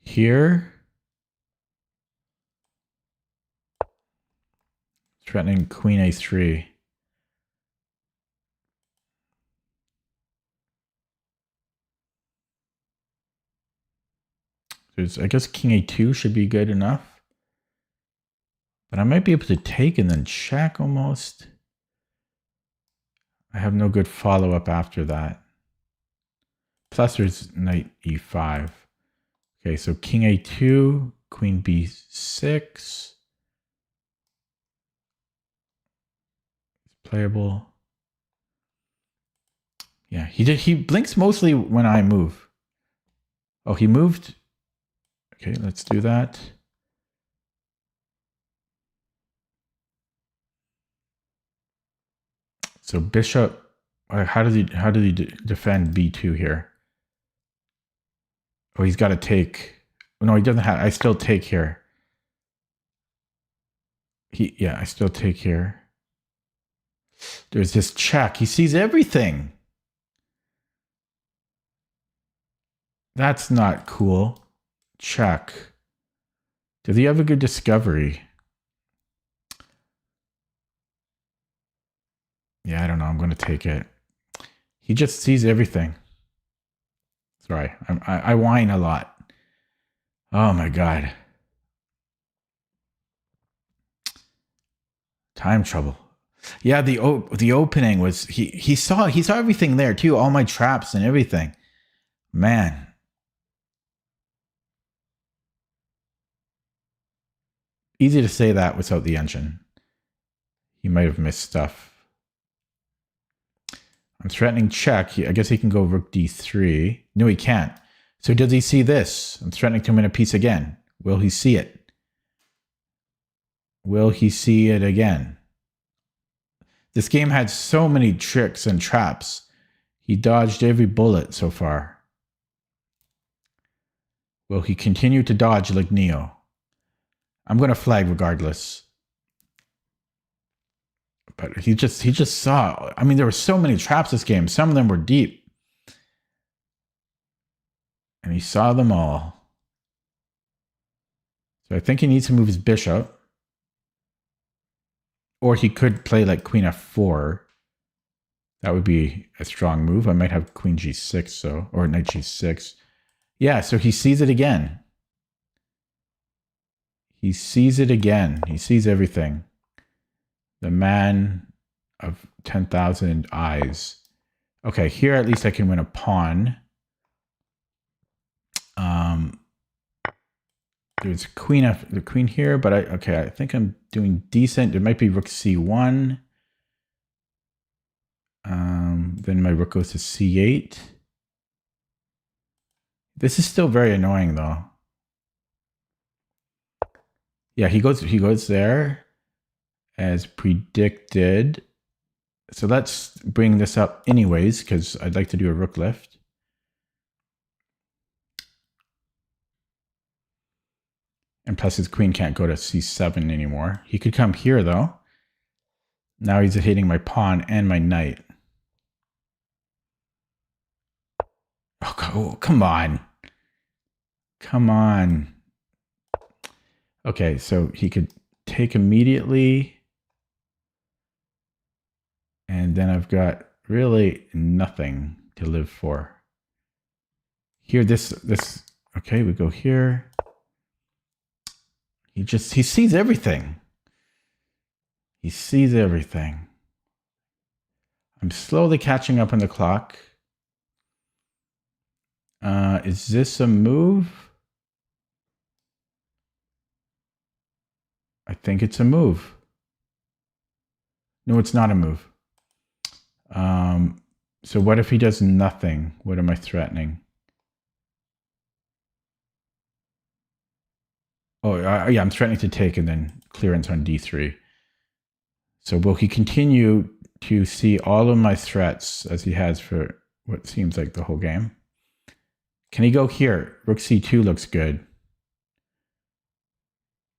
Here. Threatening Queen A3. I guess King A2 should be good enough. But I might be able to take and then check almost. I have no good follow-up after that. plus there's knight e5. Okay, so king a2, queen b6. Playable. Yeah, he blinks mostly when I move. Oh, he moved. Okay, let's do that. So bishop, how did he defend b2 here? Oh, he's got to take. No, he doesn't have. I still take here. I still take here. There's this check. He sees everything. That's not cool. Check. Does he have a good discovery? Yeah, I don't know. I'm going to take it. He just sees everything. Sorry, I whine a lot. Oh my God. Time trouble. Yeah, the opening was he saw everything there too, all my traps and everything. Man. Easy to say that without the engine. He might have missed stuff. I'm threatening check. I guess he can go rook d3. No, he can't. So does he see this? I'm threatening to win a piece again. Will he see it? Will he see it again? This game had so many tricks and traps. He dodged every bullet so far. Will he continue to dodge like Neo? I'm going to flag regardless. But he just saw. I mean, there were so many traps this game. Some of them were deep. And he saw them all. So I think he needs to move his bishop. Or he could play like queen f4. That would be a strong move. I might have queen g6, so, or knight g6. Yeah, so he sees it again. He sees it again. He sees everything. The man of 10,000 eyes. Okay, here at least I can win a pawn. There's the queen here, but I think I'm doing decent. There might be rook c1. Then my rook goes to c8. This is still very annoying though. Yeah, he goes there as predicted. So let's bring this up anyways, because I'd like to do a rook lift. And plus his queen can't go to c7 anymore. He could come here though. Now he's hitting my pawn and my knight. Oh, come on. Come on. Okay, so he could take immediately. And then I've got really nothing to live for. Here, this, okay, we go here. He sees everything. He sees everything. I'm slowly catching up on the clock. Is this a move? I think it's a move. No, it's not a move. So what if he does nothing? What am I threatening? Oh, yeah, I'm threatening to take and then clearance on d3. So will he continue to see all of my threats as he has for what seems like the whole game? Can he go here? Rook c2 looks good.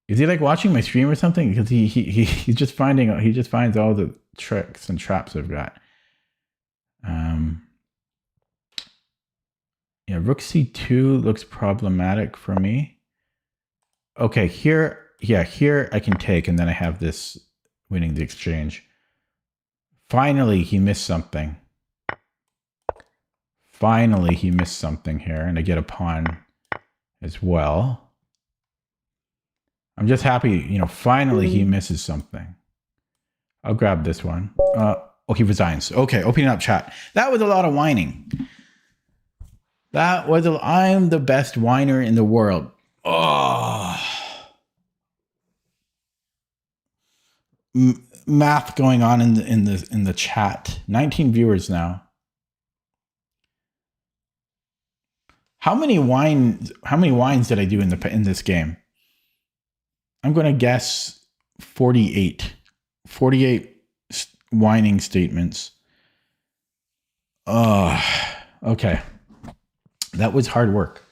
Is he like watching my stream or something? Because he just finds all the tricks and traps I've got. Yeah, rook c2 looks problematic for me. Okay, here I can take, and then I have this winning the exchange. Finally, he missed something. Finally, he missed something here, and I get a pawn as well. I'm just happy, finally he misses something. I'll grab this one. Oh, he resigns. Okay, opening up chat. That was a lot of whining. That was I'm the best whiner in the world. Oh, math going on in the chat. 19 viewers now. How many wines did I do in this game? I'm going to guess 48. 48 whining statements. Okay. That was hard work.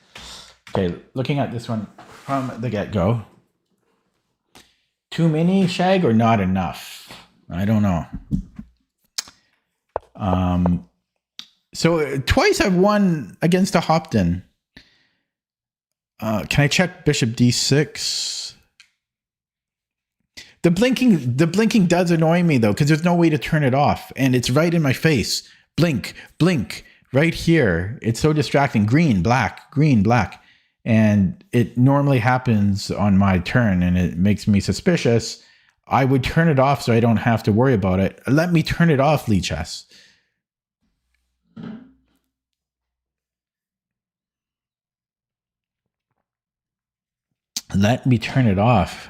Okay, looking at this one from the get-go. Too many, Shag, or not enough? I don't know. So twice I've won against a Hopton. Can I check Bishop D6? The blinking does annoy me though, because there's no way to turn it off, and it's right in my face. Blink, blink, right here. It's so distracting. Green, black, green, black. And it normally happens on my turn, and it makes me suspicious. I would turn it off so I don't have to worry about it. Let me turn it off, Lichess. Let me turn it off.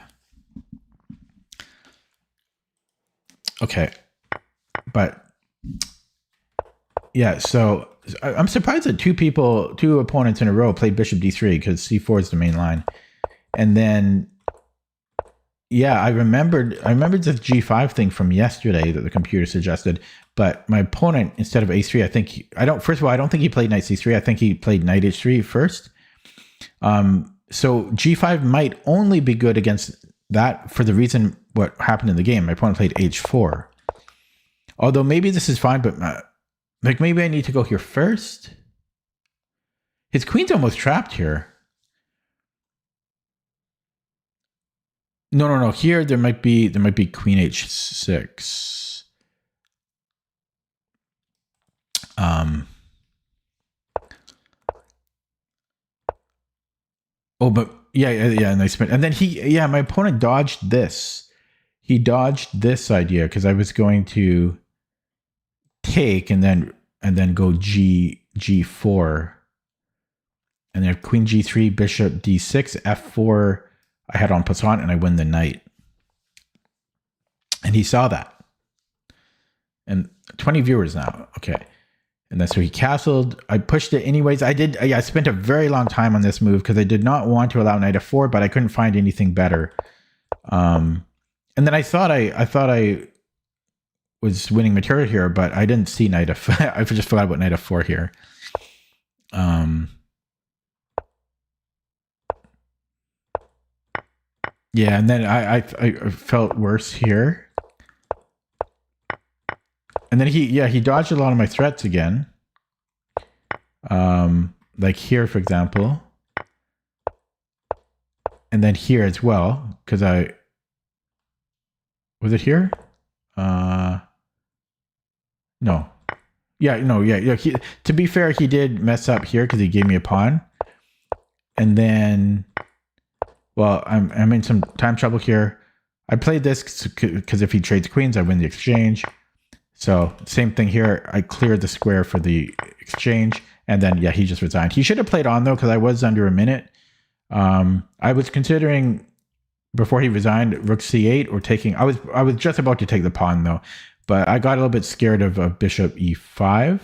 Okay. But yeah, so I'm surprised that two opponents in a row played Bishop D3 because C4 is the main line. And then, yeah, I remembered the G5 thing from yesterday that the computer suggested. But my opponent, instead of A3, first of all, I don't think he played Knight C3. I think he played Knight H3 first. So G5 might only be good against that for the reason what happened in the game. My opponent played H4. Although maybe this is fine, but like maybe I need to go here first. His queen's almost trapped here. No. Here there might be queen H6. Oh, but yeah, nice spin. And then my opponent dodged this. He dodged this idea because I was going to take and then go G4. And then queen G3, bishop D6, F4. I had en passant and I win the knight. And he saw that. And 20 viewers now. Okay. And that's so he castled. I pushed it anyways. I spent a very long time on this move because I did not want to allow knight f4, but I couldn't find anything better. And then I thought I was winning material here, but I didn't see knight f4. I just forgot about knight f4 here. Yeah, and then I felt worse here. And then he dodged a lot of my threats again. Like here, for example. And then here as well, because was it here? No. Yeah, no, yeah. To be fair, he did mess up here because he gave me a pawn. And then, well, I'm in some time trouble here. I played this because if he trades queens, I win the exchange. So same thing here. I cleared the square for the exchange. And then, yeah, he just resigned. He should have played on, though, because I was under a minute. I was considering, before he resigned, rook c8 or taking... I was just about to take the pawn, though. But I got a little bit scared of bishop e5.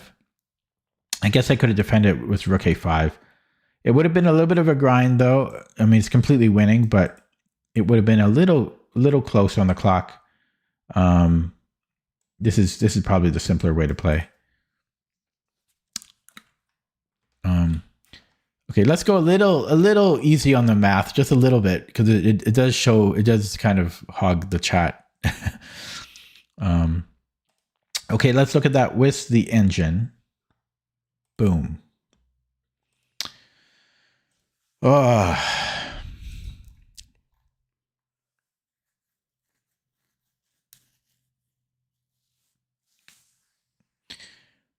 I guess I could have defended with rook a5. It would have been a little bit of a grind, though. I mean, it's completely winning, but it would have been a little close on the clock. This is probably the simpler way to play. Okay, let's go a little easy on the math, just a little bit, because it does kind of hog the chat. Okay, let's look at that with the engine. Boom.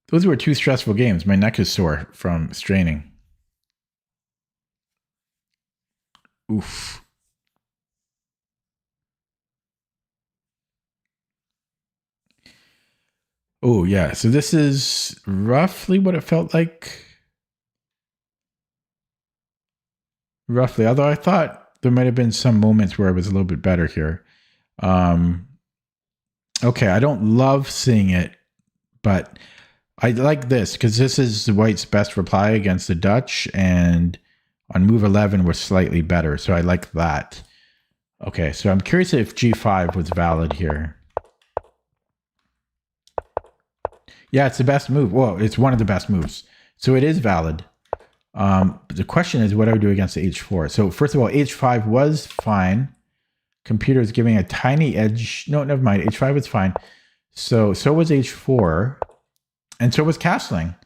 Those were two stressful games. My neck is sore from straining. Oof. Oh, yeah. So this is roughly what it felt like. roughly. Although I thought there might have been some moments where it was a little bit better here. Okay, I don't love seeing it, but I like this because this is the White's best reply against the Dutch, and on move 11 was slightly better, so I like that. Okay, so I'm curious if G5 was valid here. Yeah, it's the best move. Well, it's one of the best moves, so it is valid. The question is, what do I do against the H4? So first of all, H5 was fine. Computer is giving a tiny edge. No, never mind. H5 was fine. So was H4, and so was castling.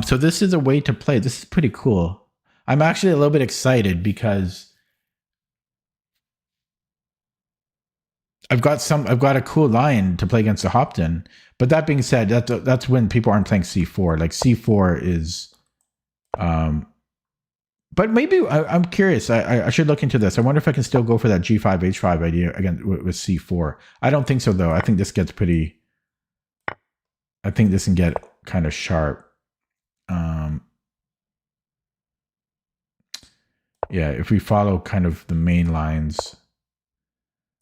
So this is a way to play. This is pretty cool. I'm actually a little bit excited because I've got a cool line to play against the Hopton. But that being said, that's when people aren't playing C4. Like C4 is, but maybe I'm curious. I should look into this. I wonder if I can still go for that G5 H5 idea again with C4. I don't think so though. I think this gets pretty. I think this can get kind of sharp. Yeah, if we follow kind of the main lines,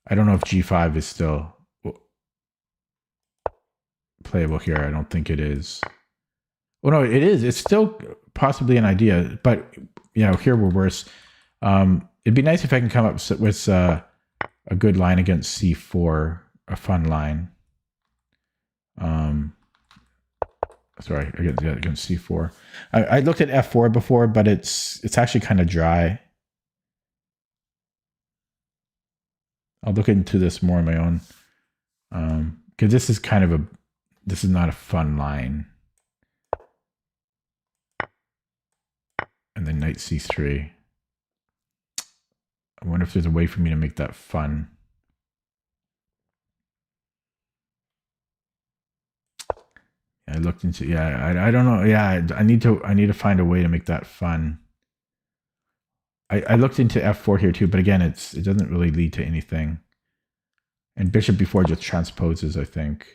I don't know if G5 is still playable here. I don't think it is. Oh no, it is. It's still possibly an idea, but you know, here we're worse. It'd be nice if I can come up with a good line against C4, a fun line. Sorry, against C4. I looked at F4 before, but it's actually kind of dry. I'll look into this more on my own. Because this is kind of this is not a fun line. And then knight C3. I wonder if there's a way for me to make that fun. I looked into, I don't know. Yeah, I need to find a way to make that fun. I looked into F4 here too, but again, it doesn't really lead to anything. And bishop B4 just transposes, I think.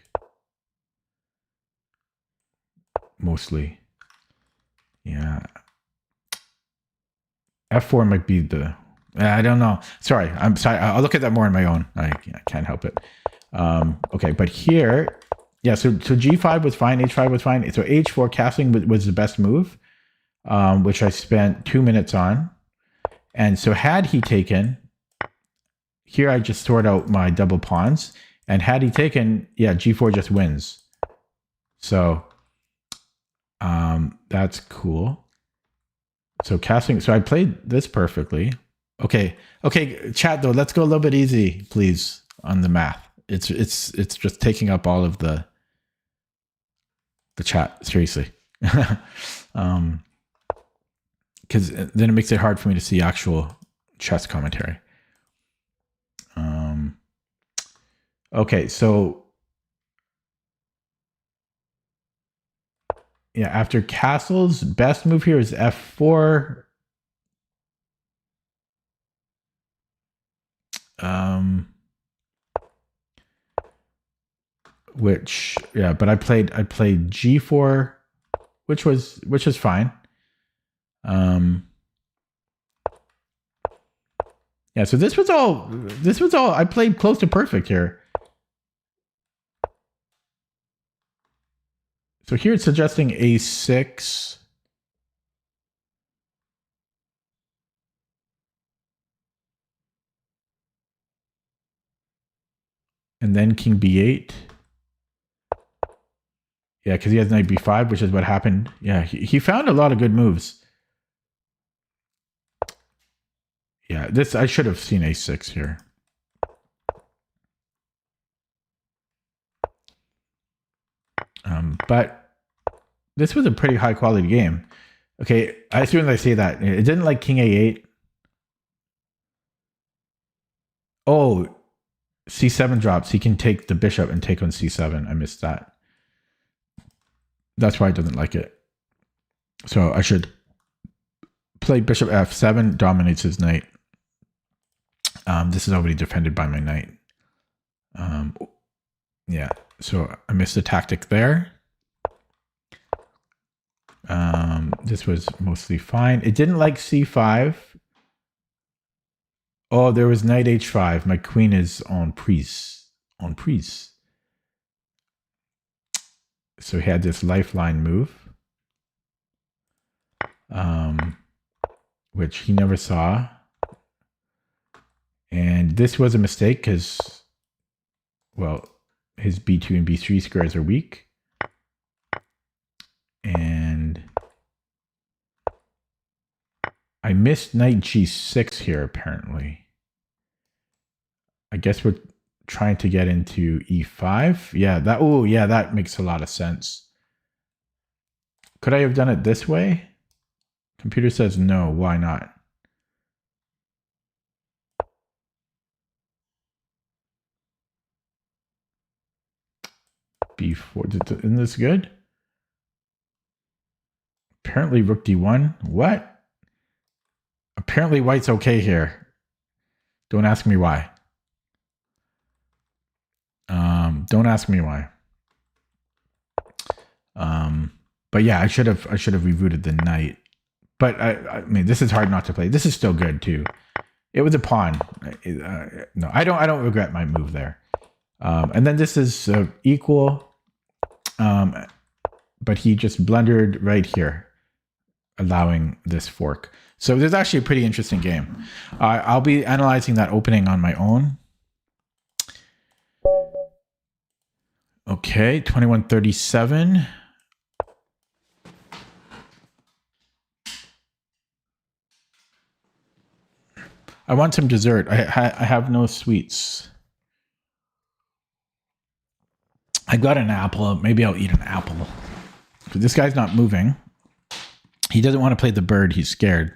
Mostly. Yeah. F4 might be I don't know. Sorry, I'm sorry. I'll look at that more on my own. I can't help it. Okay, but here, yeah, so G5 was fine, H5 was fine. So H4 castling was the best move, which I spent 2 minutes on. And so had he taken, here I just sort out my double pawns. And had he taken, yeah, G4 just wins. So that's cool. So castling, so I played this perfectly. Okay, chat though, let's go a little bit easy, please, on the math. It's just taking up all of the chat, seriously. Because then it makes it hard for me to see actual chess commentary. Okay, so yeah, after castles, best move here is F4. Which, yeah, but I played G4, which was fine. Yeah, so this was all I played close to perfect here. So here it's suggesting A6. And then King B8. Yeah, because he has knight B5, which is what happened. Yeah, he found a lot of good moves. Yeah, this I should have seen A6 here. But this was a pretty high quality game. Okay, as soon as I say that, it didn't like King A8. Oh, C7 drops. He can take the bishop and take on C7. I missed that. That's why I doesn't like it. So I should play bishop F7, dominates his knight. This is already defended by my knight. Yeah, so I missed a tactic there. This was mostly fine. It didn't like C5. Oh, there was knight h5. My queen is on priest. On priest. So he had this lifeline move, which he never saw. And this was a mistake because, well, his b2 and b3 squares are weak. And I missed knight g6 here, apparently. I guess we're trying to get into e5. Yeah, that makes a lot of sense. Could I have done it this way? Computer says no. Why not? b4. Isn't this good? Apparently rook d1. What? Apparently white's okay here. Don't ask me why. Don't ask me why. But yeah, I should have rebooted the knight. But I mean, this is hard not to play. This is still good too. It was a pawn. No, I don't regret my move there. And then this is equal. But he just blundered right here, allowing this fork. So this is actually a pretty interesting game. I'll be analyzing that opening on my own. Okay, 2137. I want some dessert. I have no sweets. I got an apple. Maybe I'll eat an apple. But this guy's not moving. He doesn't want to play the bird. He's scared.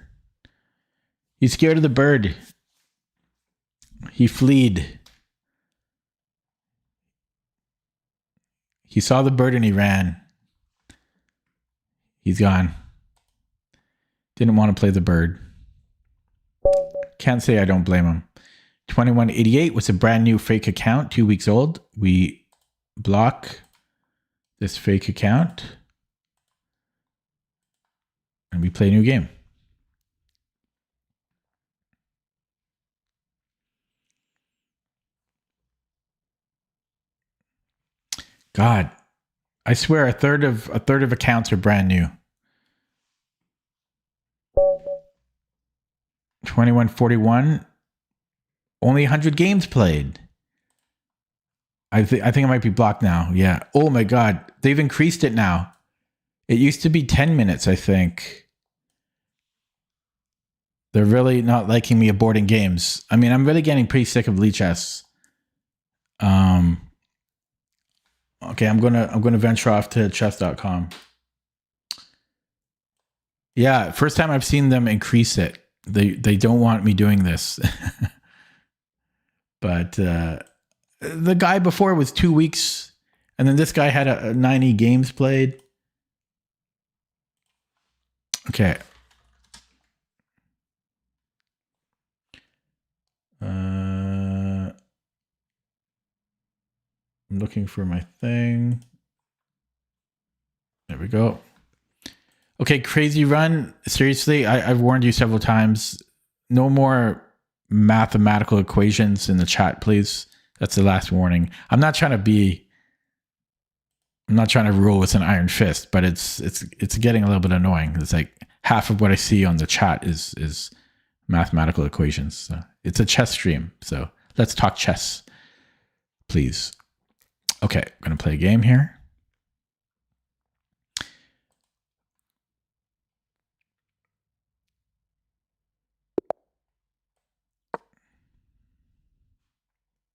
He's scared of the bird. He fled. He saw the bird and he ran. He's gone. Didn't want to play the bird. Can't say I don't blame him. 2188 was a brand new fake account, 2 weeks old. We block this fake account and we play a new game. God, I swear a third of accounts are brand new. 2141, only 100 games played. I think it might be blocked now. Yeah. Oh my God, they've increased it now. It used to be 10 minutes, I think. They're really not liking me aborting games. I mean, I'm really getting pretty sick of Lichess. Okay, I'm gonna venture off to chess.com. Yeah, first time I've seen them increase it. They don't want me doing this. But the guy before was 2 weeks, and then this guy had a 90 games played. Okay. I'm looking for my thing. There we go. Okay, crazy run. Seriously, I've warned you several times. No more mathematical equations in the chat, please. That's the last warning. I'm not trying to rule with an iron fist, but it's getting a little bit annoying. It's like half of what I see on the chat is mathematical equations. So it's a chess stream, so let's talk chess, please. Okay, I'm gonna play a game here.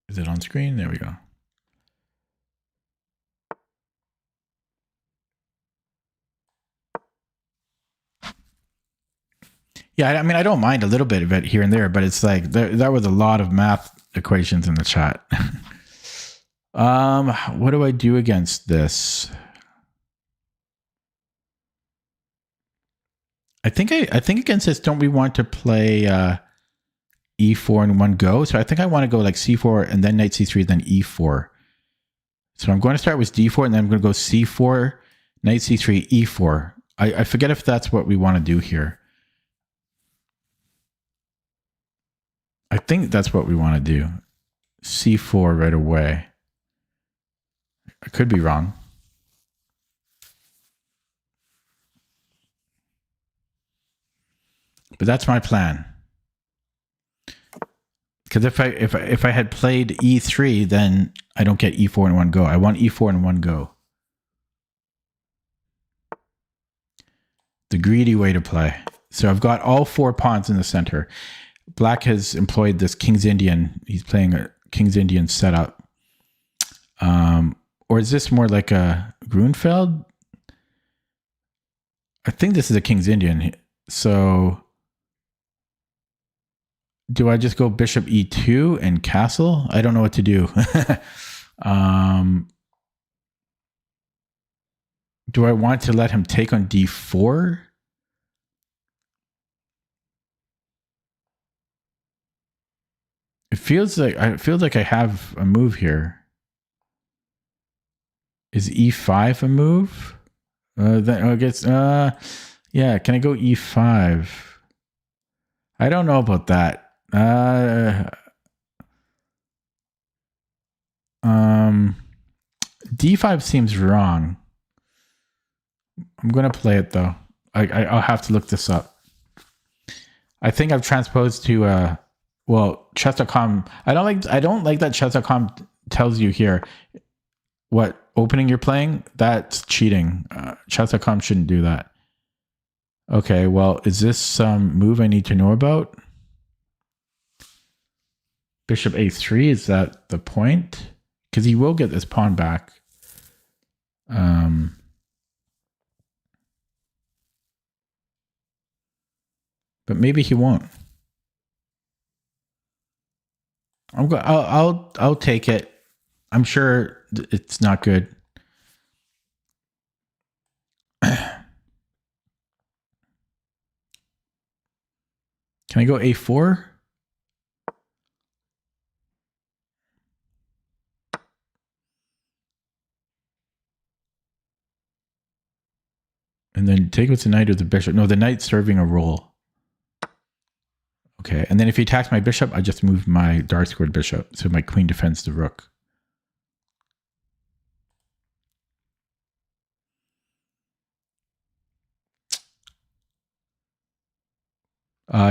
Is it on screen? There we go. Yeah, I mean, I don't mind a little bit of it here and there, but it's like there was a lot of math equations in the chat. What do I do against this? I think against this, don't we want to play e4 in one go? So I think I want to go like c4 and then knight c3, then e4. So I'm going to start with d4 and then I'm going to go c4, knight c3, e4. I forget if that's what we want to do here. I think that's what we want to do. C4 right away. I could be wrong. But that's my plan. Because if I had played E3, then I don't get E4 in one go. I want E4 in one go. The greedy way to play. So I've got all 4 pawns in the center. Black has employed this King's Indian. He's playing a King's Indian setup. Or is this more like a Grunfeld? I think this is a King's Indian. So do I just go bishop e2 and castle? I don't know what to do. Do I want to let him take on d4? It feels like I have a move here. Is e5 a move? I guess yeah, can I go e5? I don't know about that. D5 seems wrong. I'm gonna play it though. I'll have to look this up. I think I've transposed to well, chess.com. I don't like that chess.com tells you here what opening you're playing. That's cheating. Chess.com shouldn't do that. Okay, well, is this some move I need to know about? Bishop a3, is that the point? Because he will get this pawn back. But maybe he won't. I'll take it. I'm sure it's not good. Can I go a4? And then take with the knight or the bishop. No, the knight's serving a role. Okay, and then if he attacks my bishop, I just move my dark squared bishop, so my queen defends the rook.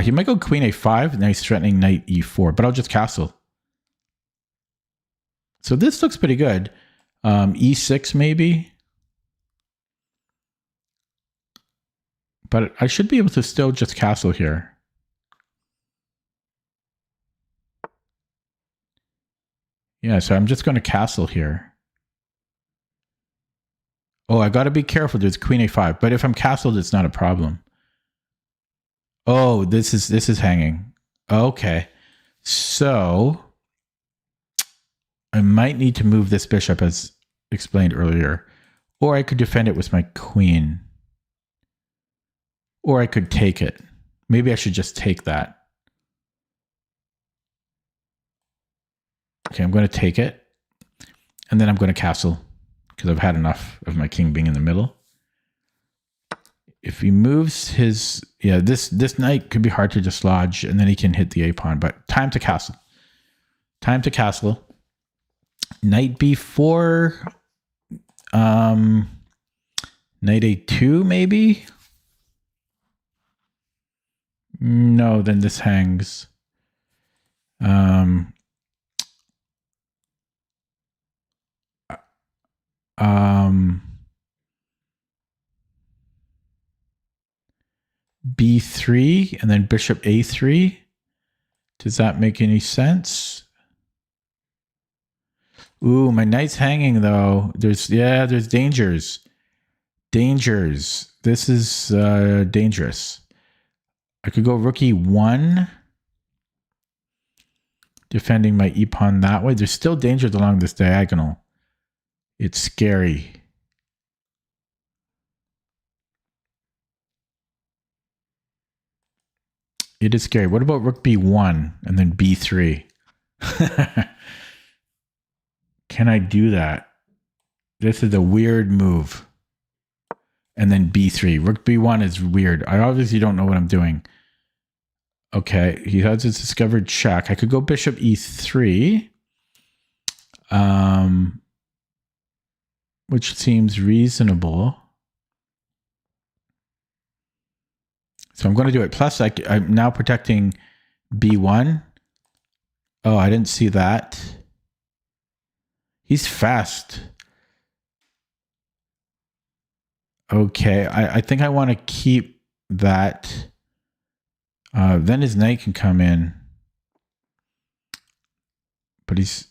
He might go queen a5, and now he's threatening knight e4, but I'll just castle. So this looks pretty good. E6 maybe. But I should be able to still just castle here. Yeah, so I'm just going to castle here. Oh, I got to be careful. There's queen a5, but if I'm castled, it's not a problem. Oh, this is hanging. Okay. So I might need to move this bishop as explained earlier, or I could defend it with my queen. Or I could take it. Maybe I should just take that. Okay, I'm going to take it. And then I'm going to castle because I've had enough of my king being in the middle. If he moves his... Yeah, this knight could be hard to dislodge, and then he can hit the a-pawn. But time to castle. Time to castle. Knight b4. Knight a2, maybe? No, then this hangs. B3 and then bishop a3. Does that make any sense? Ooh, my knight's hanging though. There's dangers. Dangers. This is dangerous. I could go rook e1. Defending my e-pawn that way. There's still dangers along this diagonal. It's scary. It is scary. What about rook b1 and then b3? Can I do that? This is a weird move. And then b3. Rook b1 is weird. I obviously don't know what I'm doing. Okay, he has his discovered check. I could go bishop e3, which seems reasonable. So I'm going to do it. Plus, I'm now protecting b1. Oh, I didn't see that. He's fast. Okay, I think I want to keep that. Then his knight can come in. But he's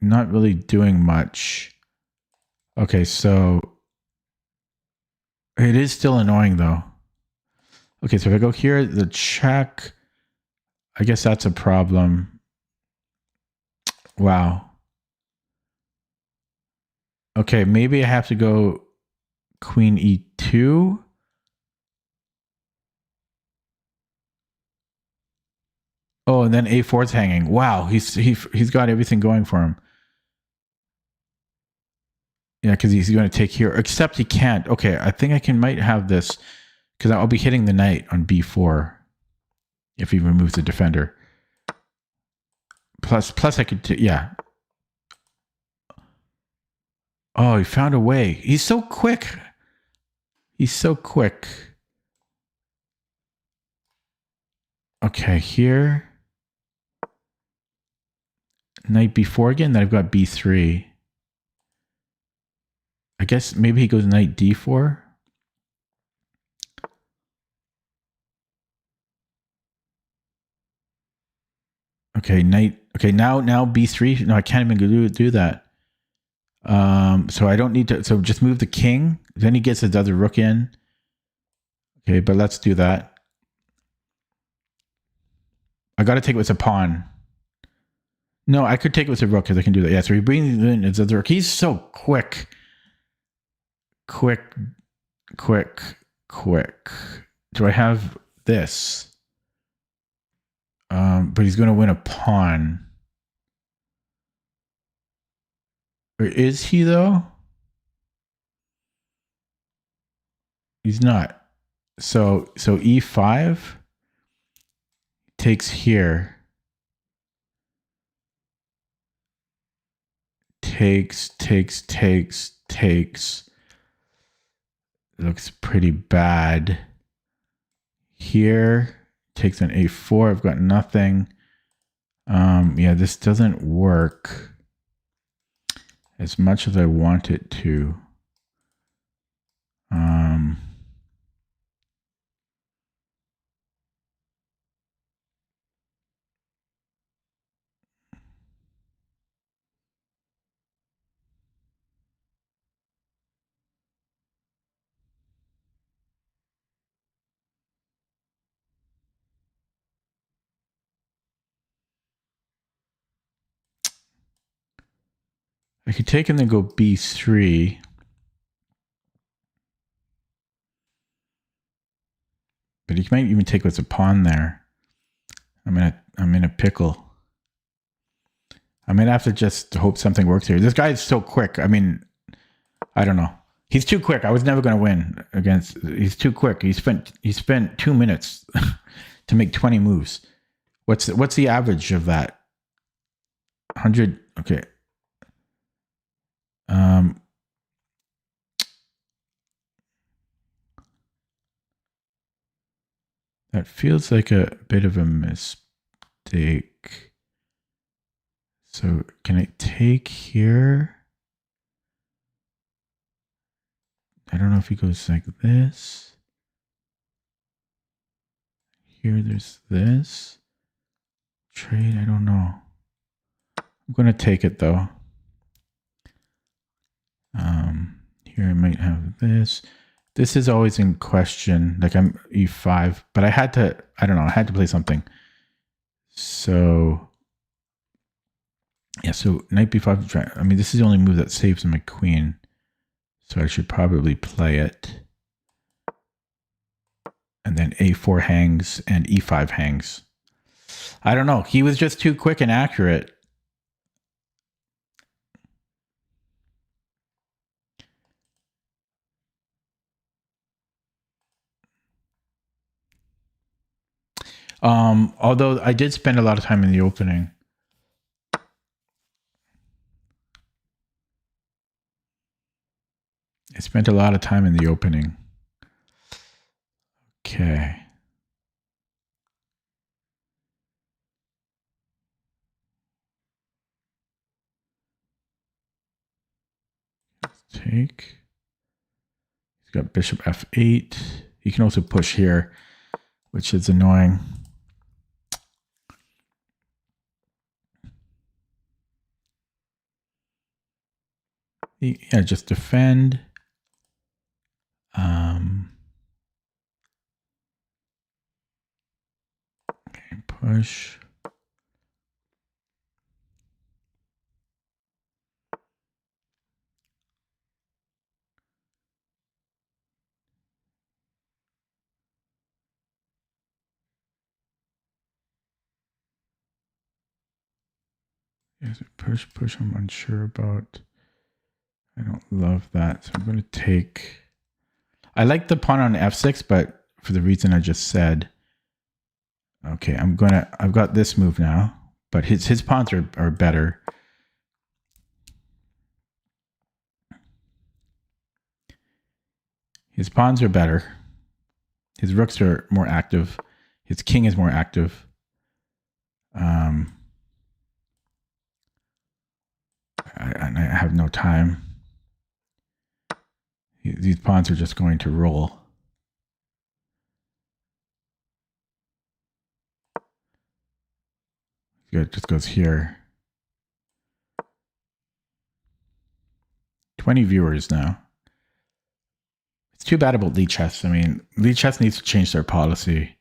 not really doing much. Okay, so it is still annoying though. Okay, so if I go here, the check, I guess that's a problem. Wow. Okay, maybe I have to go queen e2. Oh, and then a4 is hanging. Wow, he's got everything going for him. Yeah, because he's going to take here. Except he can't. Okay, I think I might have this because I'll be hitting the knight on b4 if he removes the defender. Plus I could, yeah. Oh, he found a way. He's so quick. He's so quick. Okay, here. Knight b4 again, then I've got b3. I guess maybe he goes knight d4. Okay, knight. Okay, now b3. No, I can't even do that. So I don't need to. So just move the king. Then he gets his other rook in. Okay, but let's do that. I got to take it with a pawn. No, I could take it with a rook because I can do that. Yeah, so he brings in his other rook. He's so quick. Quick. Do I have this? But he's going to win a pawn. Or is he though? He's not. So e5 takes here. Takes. Looks pretty bad. Here takes an a4. I've got nothing. Yeah, this doesn't work as much as I want it to. I could take and then go b3. But he might even take with a pawn there. I'm in a pickle. I'm gonna have to just hope something works here. This guy is so quick. I mean, I don't know. He's too quick. I was never gonna win against. He's too quick. He spent 2 minutes to make 20 moves. What's the average of that? 100. Okay. That feels like a bit of a mistake. So can I take here? I don't know if he goes like this. Here, there's this. Trade, I don't know. I'm going to take it though. Here I might have this. This is always in question. Like I'm e5, but I had to play something. So yeah, so knight b5. I mean, this is the only move that saves my queen. So I should probably play it. And then a4 hangs and e5 hangs. I don't know. He was just too quick and accurate. Although I did spend a lot of time in the opening. I spent a lot of time in the opening. Okay. Let's take. He's got bishop f8. He can also push here, which is annoying. Yeah, just defend. Okay, push. Yes, push. I'm unsure about. I don't love that, so I'm going to take. I like the pawn on f6, but for the reason I just said. Okay, I've got this move now, but his pawns are better. His pawns are better. His rooks are more active. His king is more active. I have no time. These pawns are just going to roll. It just goes here. 20 viewers now. It's too bad about Lead Chess. I mean, Lead Chess needs to change their policy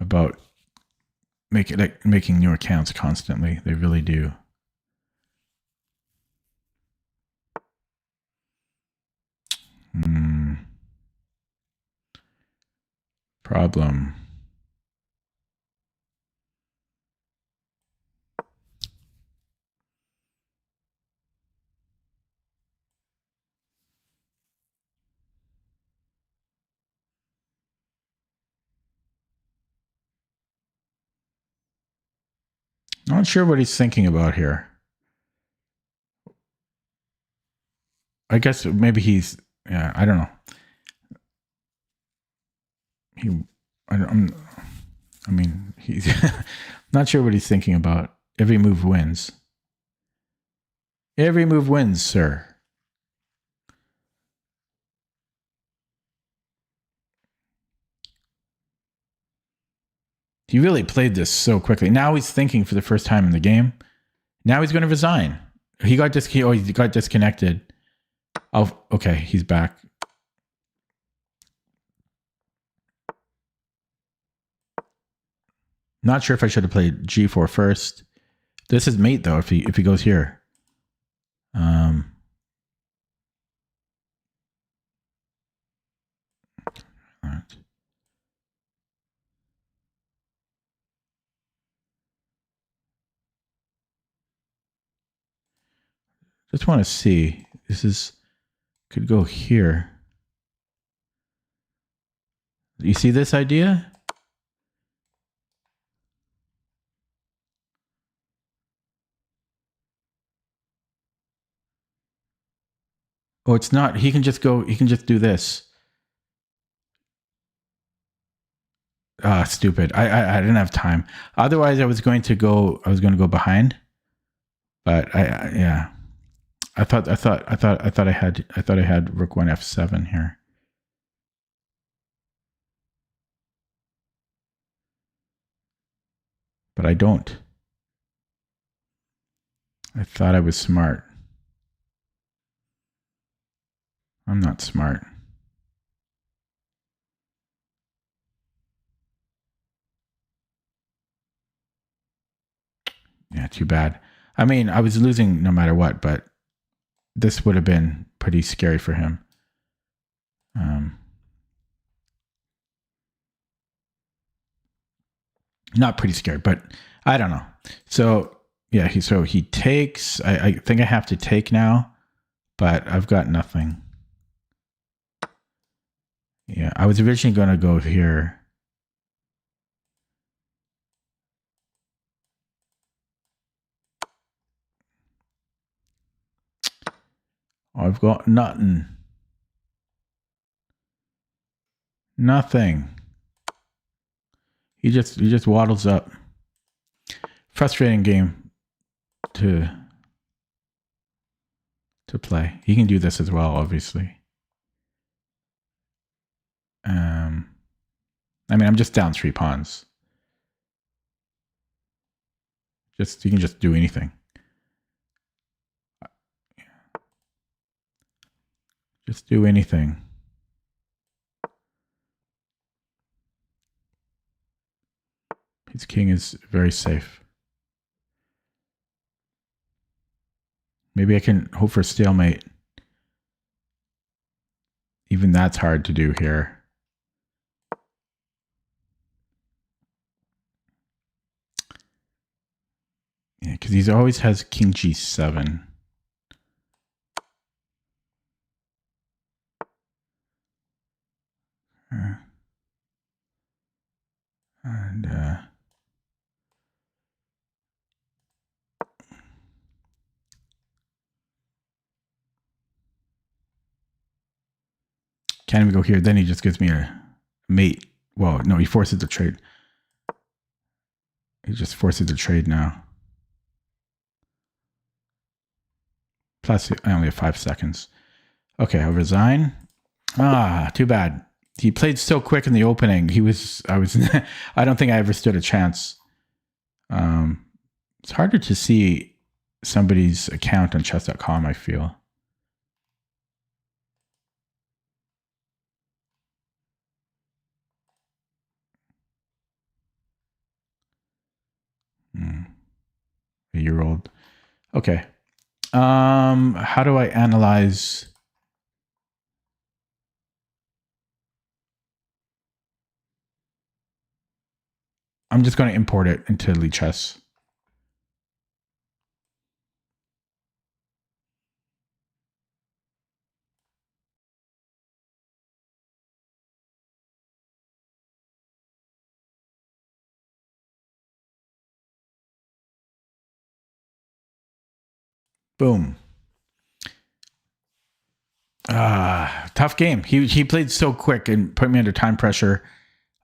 about making new accounts constantly. They really do. Problem. Not sure what he's thinking about here. I guess maybe he's, yeah, I don't know. He's not sure what he's thinking about. Every move wins. Every move wins, sir. He really played this so quickly. Now he's thinking for the first time in the game. Now he's going to resign. He got disconnected. Oh, okay, he's back. Not sure if I should have played g4 first. This is mate though. If he goes here, all right. Just want to see. This could go here. You see this idea? Oh, it's not. He can just go. He can just do this. Ah, stupid. I didn't have time. Otherwise, I was going to go behind. But yeah. I thought I had rook 1 f7 here. But I don't. I thought I was smart. I'm not smart. Yeah, too bad. I mean, I was losing no matter what, but this would have been pretty scary for him. Not pretty scary, but I don't know. So yeah, he takes. I think I have to take now, but I've got nothing. Yeah, I was originally going to go here. I've got nothing. Nothing. He just waddles up. Frustrating game to play. He can do this as well, obviously. I mean, I'm just down 3 pawns. You can just do anything. Just do anything. His king is very safe. Maybe I can hope for stalemate. Even that's hard to do here. Yeah, because he always has king g7. And can't even go here. Then he just gives me a mate. Well, no, he forces the trade. He just forces the trade now. Plus, I only have 5 seconds. Okay, I'll resign. Ah, too bad. He played so quick in the opening. I don't think I ever stood a chance. It's harder to see somebody's account on chess.com, I feel. A year old. Okay. How do I analyze? I'm just going to import it into Lichess. Boom. Tough game. He played so quick and put me under time pressure.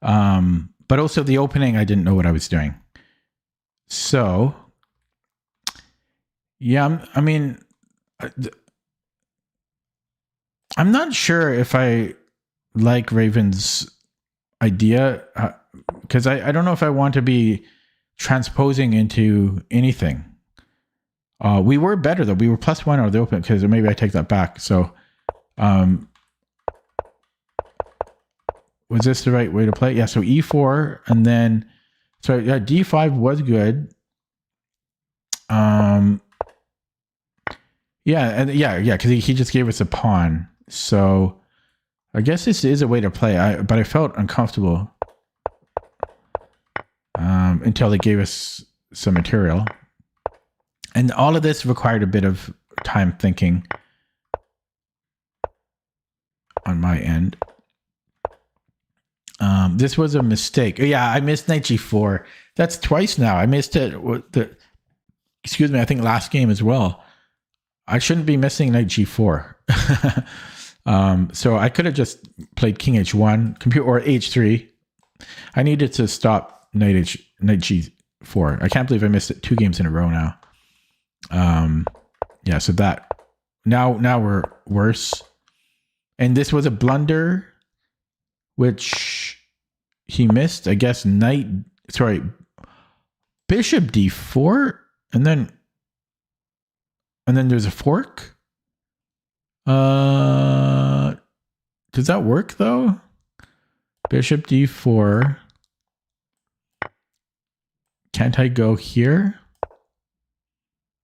But also the opening, I didn't know what I was doing. So, yeah, I mean, I'm not sure if I like Raven's idea because I don't know if I want to be transposing into anything. We were better though. We were +1 out of the open because maybe I take that back. So, was this the right way to play? Yeah. So E4 and then, so yeah, D5 was good. Yeah, because he just gave us a pawn. So I guess this is a way to play. But I felt uncomfortable until they gave us some material. And all of this required a bit of time thinking on my end. This was a mistake. Yeah, I missed knight g4. That's twice now. I missed it. Excuse me, I think last game as well. I shouldn't be missing knight g4. So I could have just played king h1, or h3. I needed to stop knight g4. I can't believe I missed it 2 games in a row now. Yeah, so that now we're worse. And this was a blunder, which he missed. I guess bishop d4, and then there's a fork. Does that work though? Bishop d4. Can't I go here?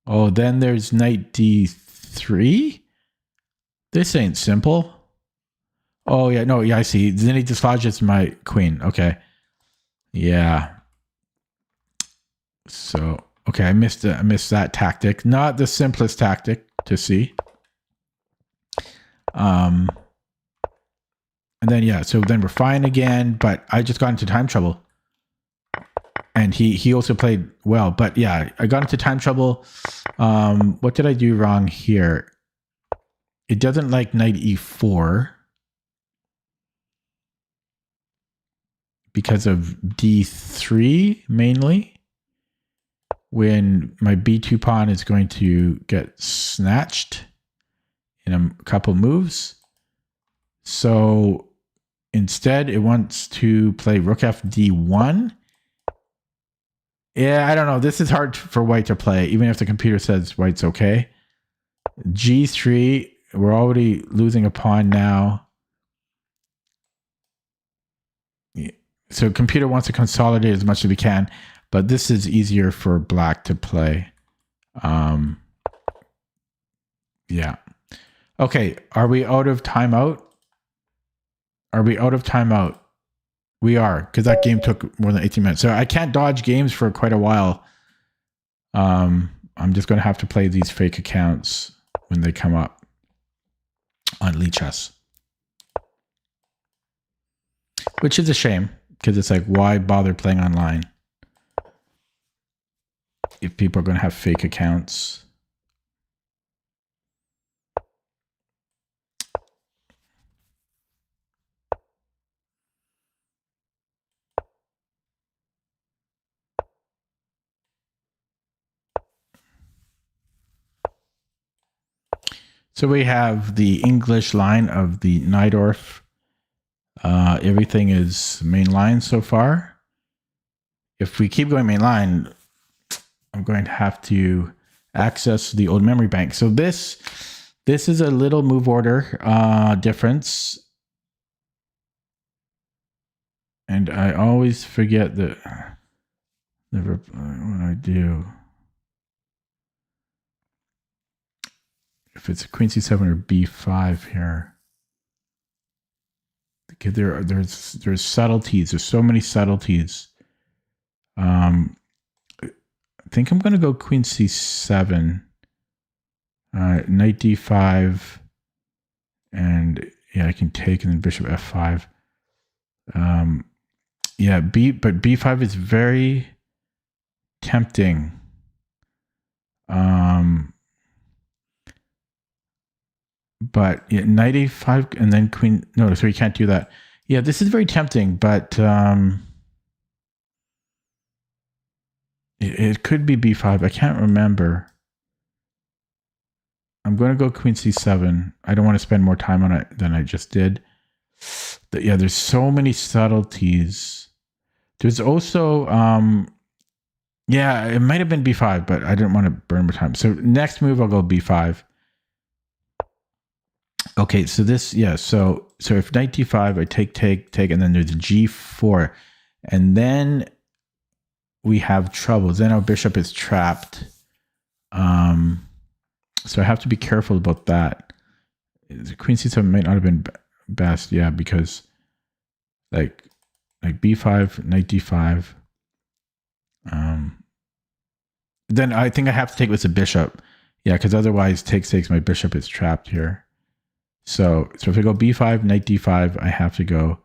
Oh, then there's knight d3. This ain't simple. Oh yeah, no, yeah, I see. Then he dislodges my queen. Okay. Yeah. So okay, I missed that tactic. Not the simplest tactic to see. And then yeah, so then we're fine again, but I just got into time trouble. And he also played well, but yeah, I got into time trouble. What did I do wrong here? it doesn't like knight e4 because of d3 mainly, when my b2 pawn is going to get snatched in a couple moves. So instead, it wants to play rook f d1. Yeah, I don't know. This is hard for white to play, even if the computer says white's okay. g3, we're already losing a pawn now. So computer wants to consolidate as much as we can, but this is easier for black to play. Yeah. Okay, are we out of timeout? Are we out of timeout? We are, because that game took more than 18 minutes. So I can't dodge games for quite a while. I'm just going to have to play these fake accounts when they come up on Lichess. Which is a shame, because it's like, why bother playing online if people are going to have fake accounts? So we have the English line of the Najdorf. Everything is main line so far. If we keep going main line, I'm going to have to access the old memory bank. So this is a little move order difference. And I always forget that what I do. If it's queen c7 or b5 here. Okay, there's subtleties. There's so many subtleties. I think I'm going to go queen c7, knight d5, and yeah, I can take, and then bishop f5. Yeah, but b5 is very tempting. But yeah, knight a5 and then queen. No, so you can't do that. Yeah, this is very tempting, but it could be b5. I can't remember. I'm going to go queen c7. I don't want to spend more time on it than I just did. But yeah, there's so many subtleties. There's also, yeah, it might have been b5, but I didn't want to burn more time. So next move, I'll go b5. Okay, so this, yeah, so if knight d5, I take, and then there's g4. And then we have troubles. Then our bishop is trapped. So I have to be careful about that. Queen c7 might not have been best, yeah, because like b5, knight d5. Then I think I have to take with the bishop. Yeah, because otherwise takes, my bishop is trapped here. So if I go b5, knight d5, I have to go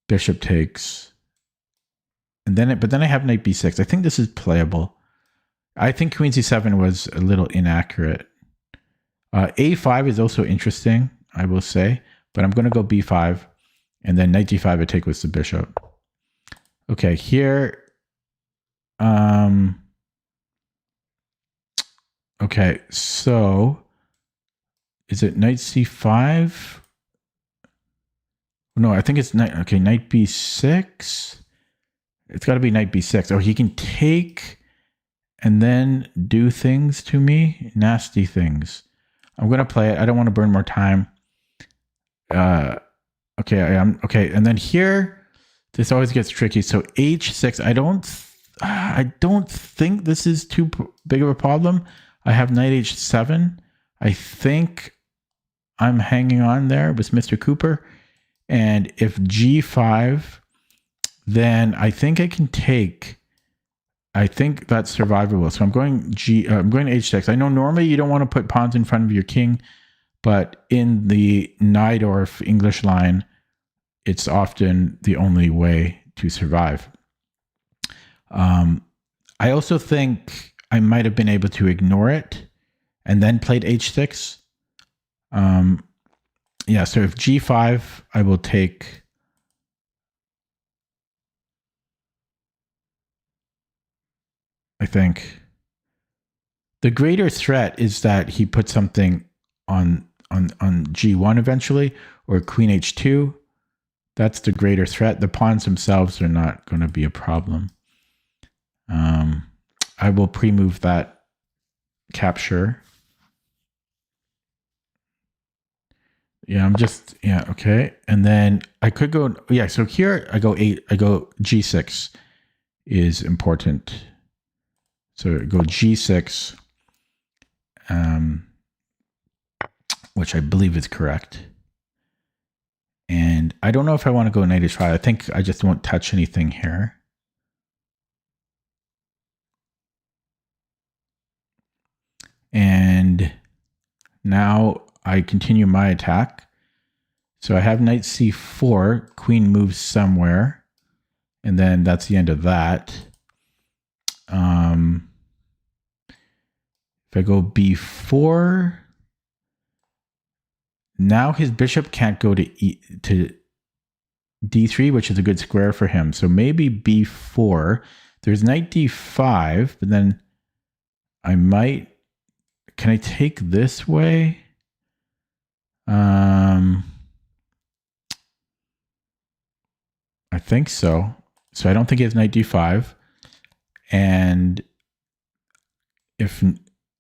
bishop takes. And then but then I have knight b6. I think this is playable. I think queen c7 was a little inaccurate. a5 is also interesting, I will say, but I'm going to go b5, and then knight d5 I take with the bishop. Okay, here. Okay, so is it knight c5? No, I think it's knight. Okay, knight b6. It's got to be knight b6. Oh, he can take and then do things to me, nasty things. I'm gonna play it. I don't want to burn more time. Okay, I am okay. And then here, this always gets tricky. So h6. I don't think this is too big of a problem. I have knight h7. I think I'm hanging on there with Mr. Cooper. And if g5, then I think I can take. I think that's survivable. So I'm going I'm going h6. I know normally you don't want to put pawns in front of your king, but in the Najdorf English line, it's often the only way to survive. I also think I might have been able to ignore it and then played h6. Yeah, so if g5, I will take... I think the greater threat is that he puts something on g1 eventually, or queen h2. That's the greater threat. The pawns themselves are not going to be a problem. I will pre-move that capture. Yeah, okay. And then I could go, so here I go g6 is important. So go g6, which I believe is correct. And I don't know if I want to go knight h5. I think I just won't touch anything here. And now I continue my attack. So I have knight c4, queen moves somewhere, and then that's the end of that. If I go b4, now his bishop can't go to d3, which is a good square for him. So maybe b4. There's knight d5, but then I might... Can I take this way? I think so. So I don't think he has knight d5. And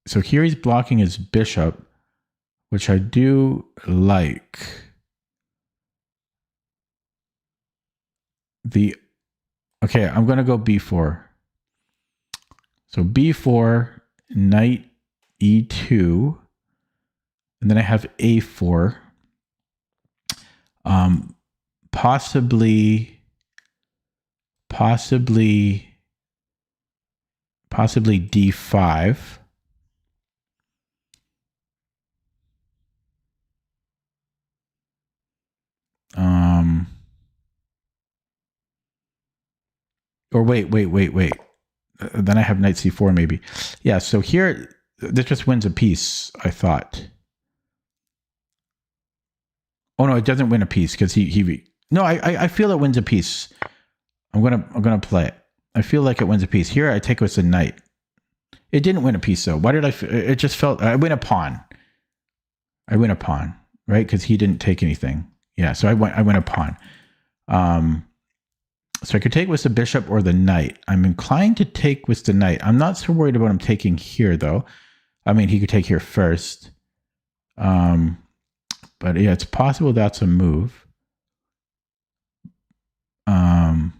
so here he's blocking his bishop, which I do like. Okay, I'm going to go b4. So b4, knight e2, and then I have a4. Possibly d5. Or wait. Then I have knight c4 maybe. Yeah, so here, this just wins a piece, I thought. Oh no, it doesn't win a piece because no, I feel it wins a piece. I'm gonna play it. I feel like it wins a piece. Here I take with the knight. It didn't win a piece though. Why did it just felt I win a pawn. Right? Because he didn't take anything. Yeah, so I win a pawn. So I could take with the bishop or the knight. I'm inclined to take with the knight. I'm not so worried about him taking here, though. I mean, he could take here first. But yeah, it's possible that's a move. So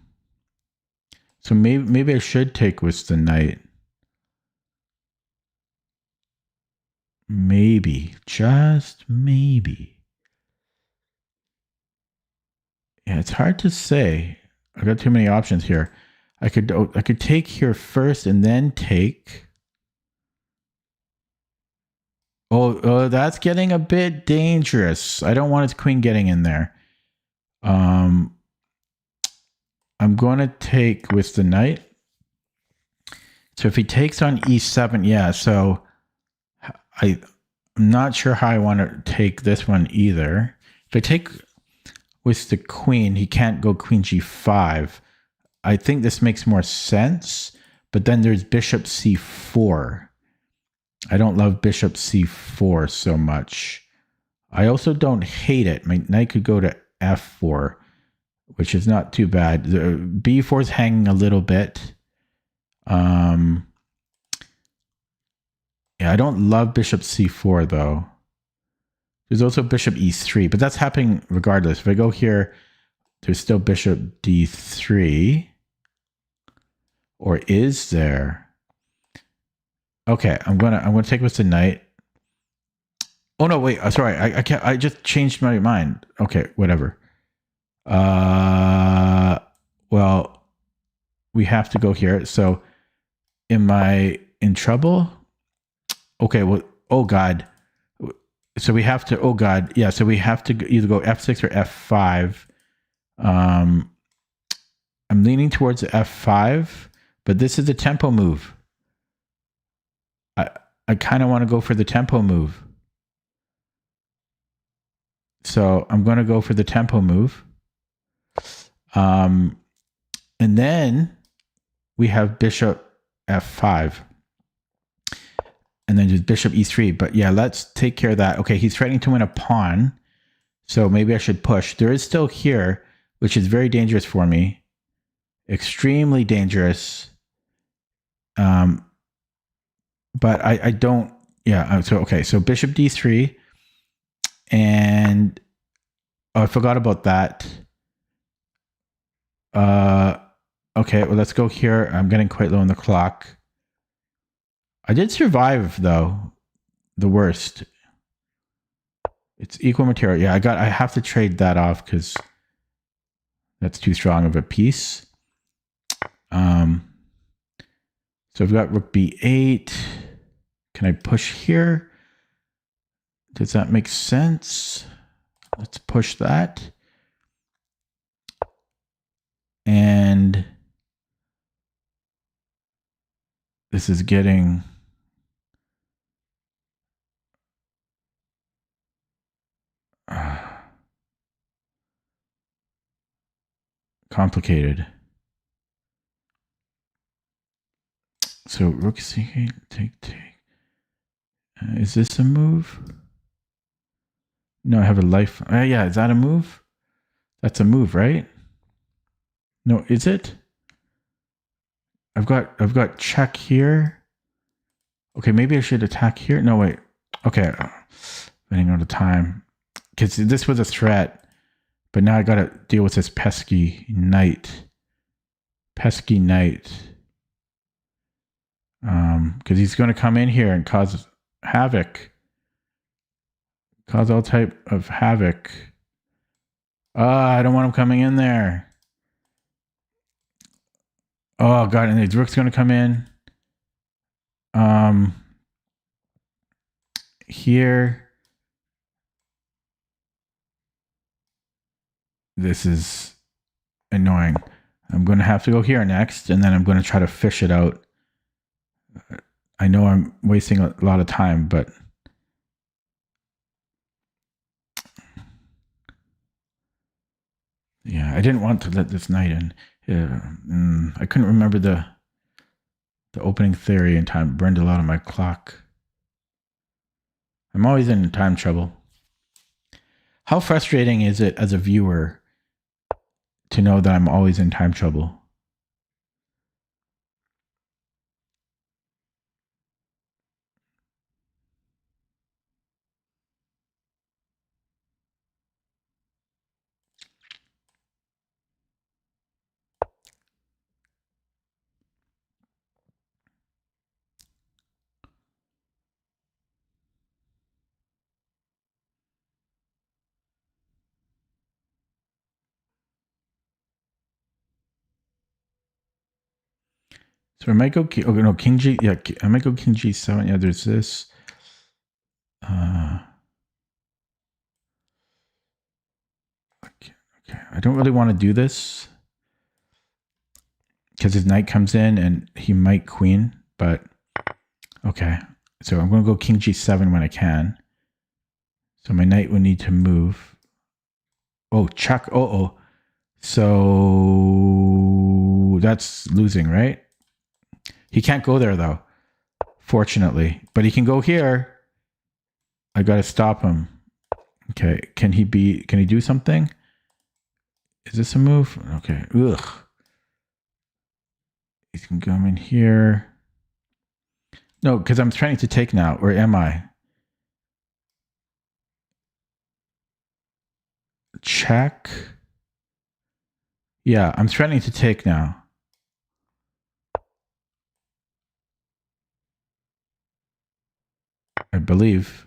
maybe I should take with the knight. Maybe. Just maybe. Yeah, it's hard to say. I've got too many options here. I could take here first and then take. Oh, that's getting a bit dangerous. I don't want his queen getting in there. I'm going to take with the knight. So if he takes on e7, yeah, so I'm not sure how I want to take this one either. If I take with the queen, he can't go queen g5. I think this makes more sense, but then there's bishop c4. I don't love bishop c4 so much. I also don't hate it. My knight could go to f4, which is not too bad. The b4 is hanging a little bit. Yeah, I don't love bishop c4 though. There's also bishop e3, but that's happening regardless. If I go here, there's still bishop d3. Or is there? Okay, I'm gonna take with the knight. Oh no, wait. Sorry, I can't. I just changed my mind. Okay, whatever. Well, we have to go here. So, am I in trouble? Okay. Well, oh god. So we have to. Oh god. Yeah. So we have to either go f6 or f5. I'm leaning towards f5, but this is a tempo move. I kind of want to go for the tempo move. So I'm going to go for the tempo move. And then we have bishop f5. And then just bishop e3. But yeah, let's take care of that. Okay, he's threatening to win a pawn. So maybe I should push. There is still here, which is very dangerous for me. Extremely dangerous. But I don't, yeah. So, okay, so bishop d3. And oh, I forgot about that. Okay, well, let's go here. I'm getting quite low on the clock. I did survive, though. The worst. It's equal material. Yeah, I have to trade that off because that's too strong of a piece. So I've got rook b8. Can I push here? Does that make sense? Let's push that. And this is getting complicated. So rook c8, take. Is this a move? No, I have a life. Yeah, is that a move? That's a move, right? No, is it? I've got check here. Okay, maybe I should attack here. No, wait. Okay, running out of time because this was a threat, but now I got to deal with this pesky knight. Pesky knight. Because he's going to come in here and cause havoc. Cause all type of havoc. I don't want him coming in there. Oh god, and the rook's gonna come in. Here. This is annoying. I'm gonna have to go here next, and then I'm gonna try to fish it out. I know I'm wasting a lot of time, but yeah, I didn't want to let this knight in. I couldn't remember the opening theory in time. Burned a lot of my clock. I'm always in time trouble. How frustrating is it as a viewer to know that I'm always in time trouble? So I might go king. Oh no, king G. Yeah, I might go king G7. Yeah, there's this. Okay. I don't really want to do this because his knight comes in and he might queen. But okay, so I'm going to go king G7 when I can. So my knight will need to move. Oh, check. Oh. So that's losing, right? He can't go there though, fortunately. But he can go here. I got to stop him. Okay, can he do something? Is this a move? Okay. Ugh. He can come in here. No, because I'm trying to take now, or am I? Check. Yeah, I'm threatening to take now. I believe.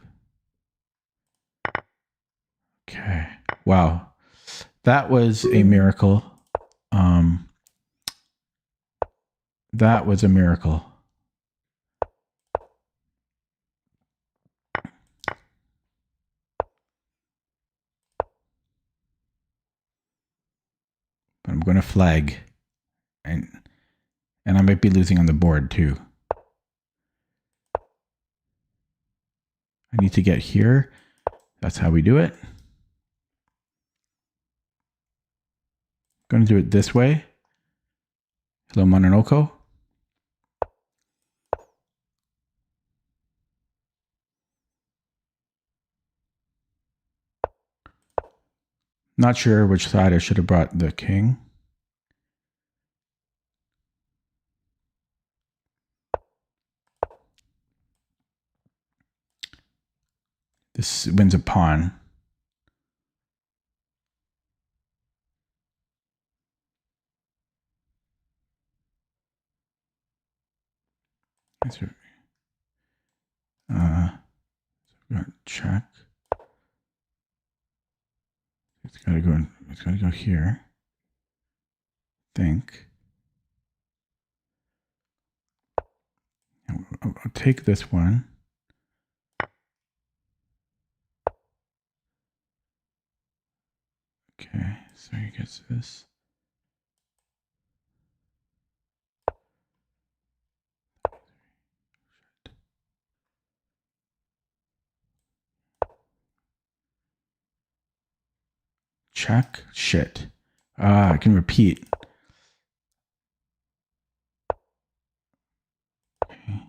Okay. Wow. That was a miracle. That was a miracle. But I'm going to flag. And I might be losing on the board too. I need to get here. That's how we do it. Going to do it this way. Hello, Mononoko. Not sure which side I should have brought the king. This wins a pawn. Check. It's gotta go. It's gotta go here. Think. I'll take this one. Okay, so he gets this. Check. Shit. I can repeat. Okay.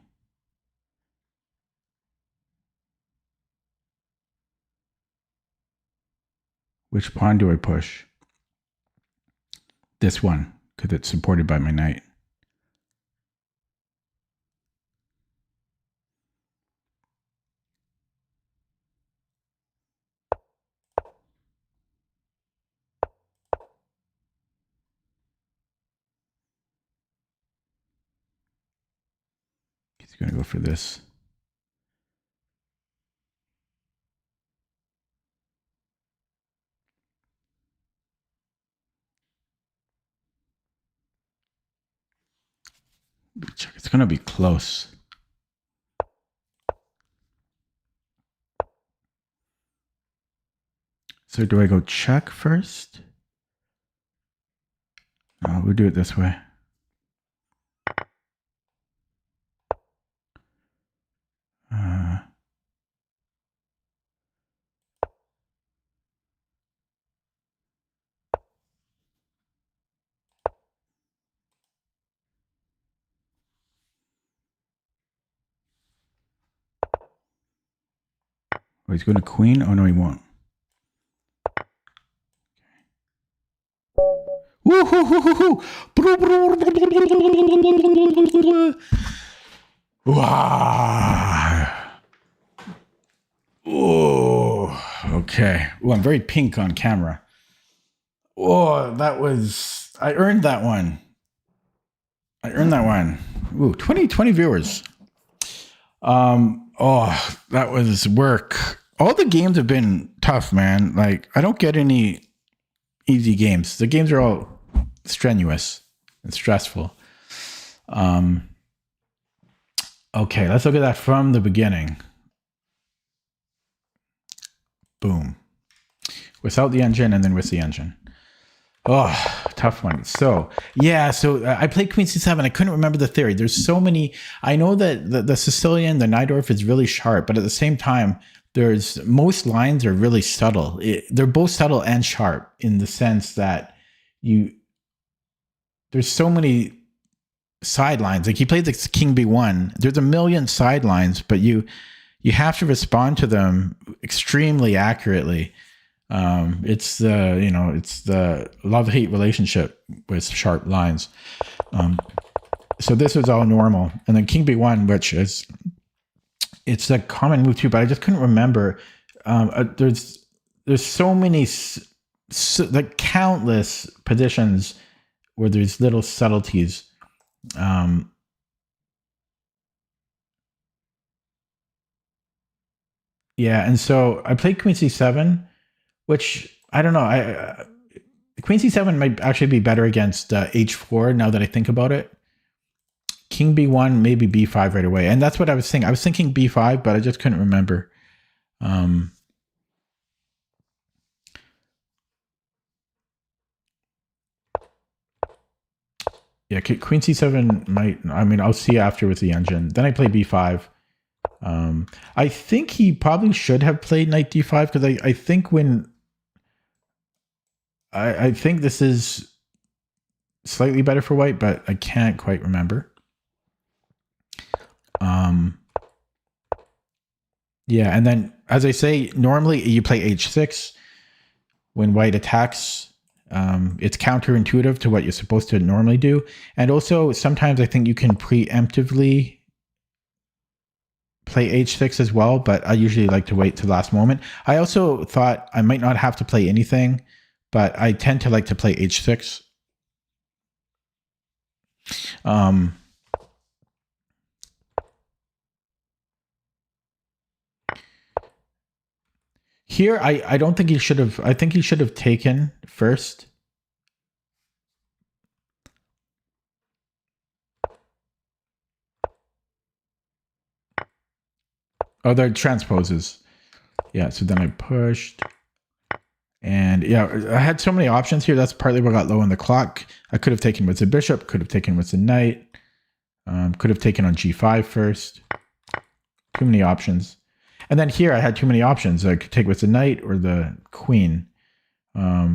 Which pawn do I push? This one, because it's supported by my knight. He's going to go for this. It's going to be close. So do I go check first? No, we'll do it this way. Oh, he's going to queen? Oh, no, he won't. Wow. Oh, okay. Oh, I'm very pink on camera. Oh, that was... I earned that one. Ooh, 20 viewers. Oh, that was work. All the games have been tough, man. Like, I don't get any easy games. The games are all strenuous and stressful. Okay, let's look at that from the beginning. Boom. Without the engine and then with the engine. Oh, tough one. So, yeah, I played Queen C7. I couldn't remember the theory. There's so many. I know that the Sicilian, the Najdorf is really sharp, but at the same time, most lines are really subtle. They're both subtle and sharp in the sense that there's so many sidelines. Like he played the King B1. There's a million sidelines, but you have to respond to them extremely accurately. It's the love-hate relationship with sharp lines. So this was all normal. And then King B1, which it's a common move too, but I just couldn't remember. There's so many, like countless positions where there's little subtleties. Yeah, and so I played Queen C7, which I don't know. Queen C7 might actually be better against H4 now that I think about it. King B1, maybe B5 right away. And that's what I was thinking. I was thinking B5, but I just couldn't remember. Yeah, Queen C7 might... I mean, I'll see after with the engine. Then I play B5. I think he probably should have played Knight D5 because I think when... I think this is slightly better for white, but I can't quite remember. Yeah, and then as I say, normally you play h6 when white attacks. It's counterintuitive to what you're supposed to normally do. And also sometimes I think you can preemptively play h6 as well, but I usually like to wait to the last moment. I also thought I might not have to play anything, but I tend to like to play h6. Here, I don't think he should have. I think he should have taken first. Oh, they're transposes. Yeah, so then I pushed. And yeah, I had so many options here. That's partly what got low on the clock. I could have taken with the bishop, could have taken with the knight, could have taken on g5 first. Too many options. And then here I had too many options. I could take with the knight or the queen. I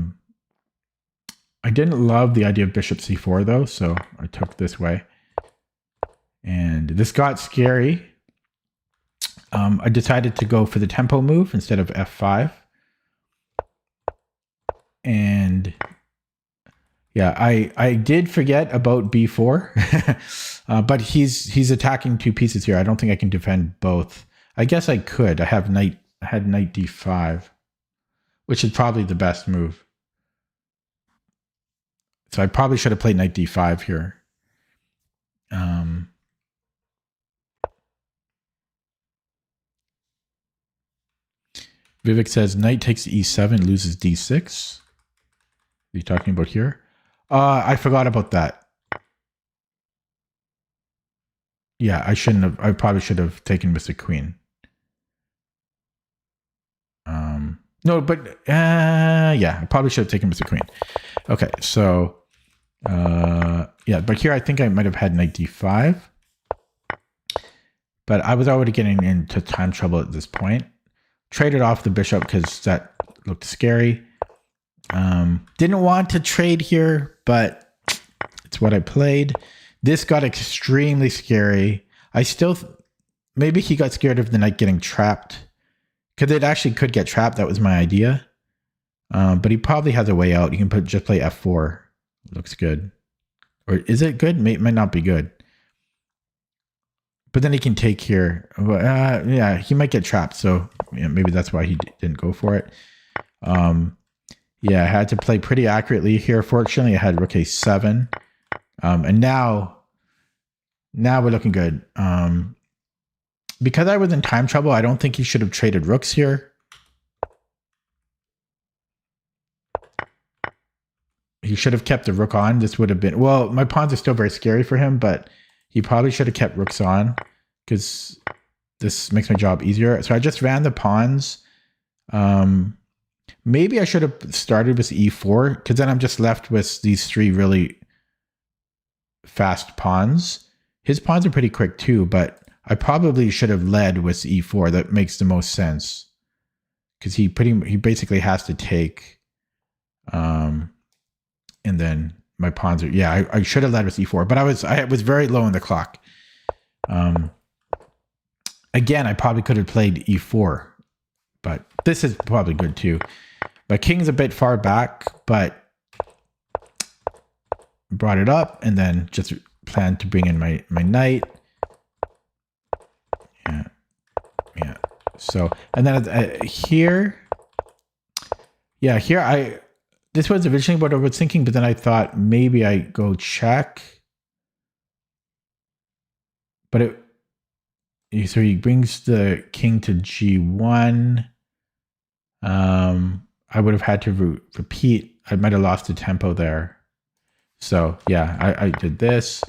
didn't love the idea of bishop c4 though, so I took this way. And this got scary. I decided to go for the tempo move instead of f5. And yeah, I did forget about b4, but he's attacking two pieces here. I don't think I can defend both. I guess I could. I had knight d5, which is probably the best move. So I probably should have played knight d5 here. Vivek says knight takes e7, loses d6. Are you talking about here? I forgot about that. Yeah, I shouldn't have. I probably should have taken with the queen. No, but yeah, I probably should have taken with the queen. Okay, so yeah, but here I think I might have had knight d5. But I was already getting into time trouble at this point. Traded off the bishop because that looked scary. Didn't want to trade here, but it's what I played. This got extremely scary. I still, maybe he got scared of the knight getting trapped. Because it actually could get trapped. That was my idea. But he probably has a way out. You can just play f4. Looks good. Or is it good? Might not be good. But then he can take here. Yeah, he might get trapped. So yeah, maybe that's why he didn't go for it. Yeah, I had to play pretty accurately here. Fortunately, I had rook a7. And now we're looking good. Because I was in time trouble, I don't think he should have traded rooks here. He should have kept the rook on. This would have been... Well, my pawns are still very scary for him, but he probably should have kept rooks on because this makes my job easier. So I just ran the pawns. Maybe I should have started with e4 because then I'm just left with these three really fast pawns. His pawns are pretty quick too, but I probably should have led with e4. That makes the most sense because he basically has to take, and then my pawns are, yeah, I should have led with e4, but I was very low on the clock. Again, I probably could have played e4, but this is probably good too. My king's a bit far back, but brought it up and then just planned to bring in my knight. Yeah. So, and then here, yeah, here this was originally what I was thinking, but then I thought maybe I go check. But so he brings the king to g1. I would have had to repeat. I might have lost the tempo there. So yeah, I did this,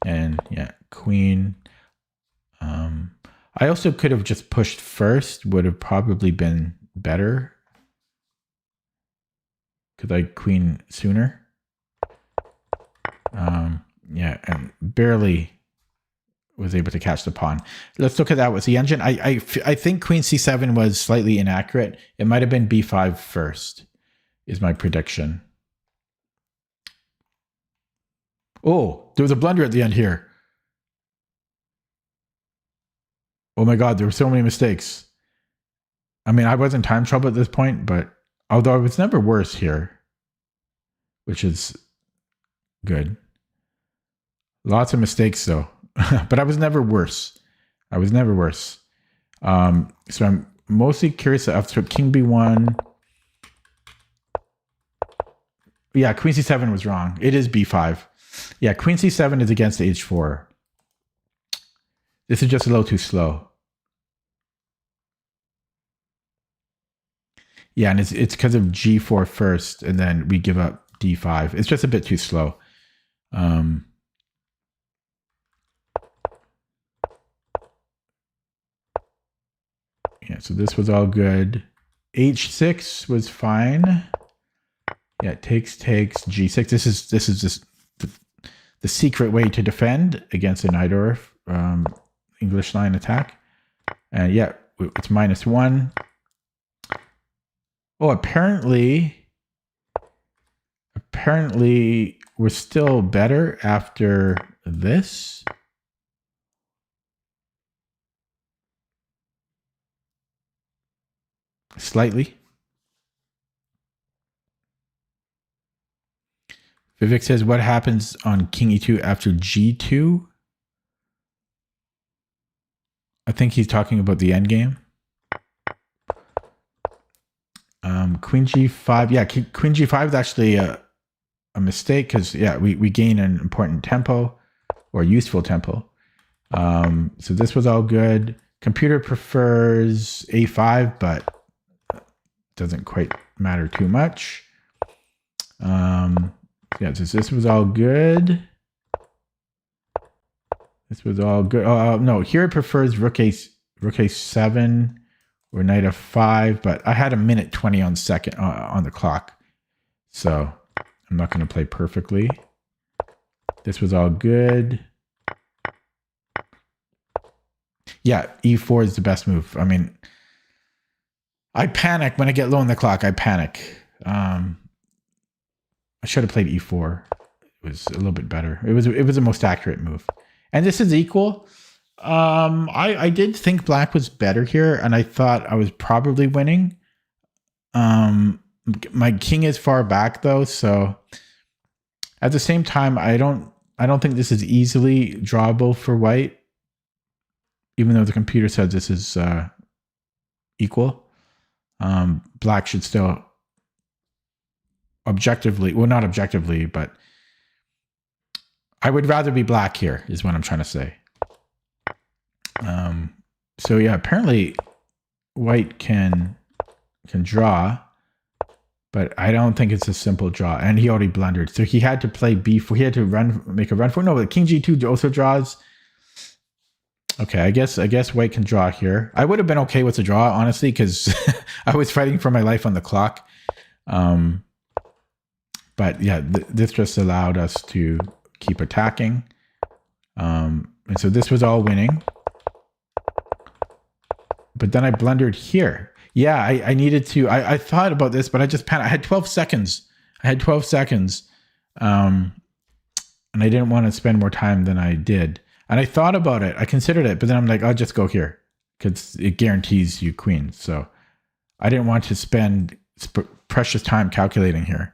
and yeah, queen. I also could have just pushed first. Would have probably been better. Could I queen sooner? Yeah, and barely was able to catch the pawn. Let's look at that with the engine. I think queen c7 was slightly inaccurate. It might have been b5 first, is my prediction. Oh, there was a blunder at the end here. Oh my God, there were so many mistakes. I mean, I was in time trouble at this point, but although I was never worse here, which is good. Lots of mistakes though, but I was never worse. I was never worse. So I'm mostly curious. So King B1. Yeah, Queen C7 was wrong. It is B5. Yeah, Queen C7 is against H4. This is just a little too slow. Yeah, and it's because of G4 first, and then we give up D5. It's just a bit too slow. Yeah, so this was all good. H6 was fine. Yeah, takes G6. This is just the secret way to defend against a Najdorf English line attack. And yeah, it's -1. Oh, apparently we're still better after this. Slightly. Vivek says, what happens on King E2 after G2? I think he's talking about the endgame. Queen G5. Yeah, Queen G5 is actually a mistake because, yeah, we gain an important tempo or useful tempo. So this was all good. Computer prefers A5, but doesn't quite matter too much. Yeah, this was all good. This was all good. Oh no, here it prefers rook A7 or knight F5, but I had a minute 20 on the clock, so I'm not going to play perfectly. This was all good. Yeah, E4 is the best move. I mean, I panic when I get low on the clock. I panic. I should have played E4. It was a little bit better. It was the most accurate move. And this is equal. I did think black was better here, and I thought I was probably winning. My king is far back though, so at the same time, I don't think this is easily drawable for white, even though the computer says this is equal. Black should still objectively, well, not objectively, but I would rather be black here is what I'm trying to say. So yeah, apparently white can draw, but I don't think it's a simple draw. And he already blundered, so he had to play B4. He had to make a run for. No, but King G2 also draws. Okay, I guess white can draw here. I would have been okay with the draw, honestly, because I was fighting for my life on the clock. But yeah, this just allowed us to keep attacking. And so this was all winning. But then I blundered here. Yeah, I needed to. I thought about this, but I just panicked. I had 12 seconds. And I didn't want to spend more time than I did. And I thought about it. I considered it. But then I'm like, I'll just go here because it guarantees you queen. So I didn't want to spend precious time calculating here.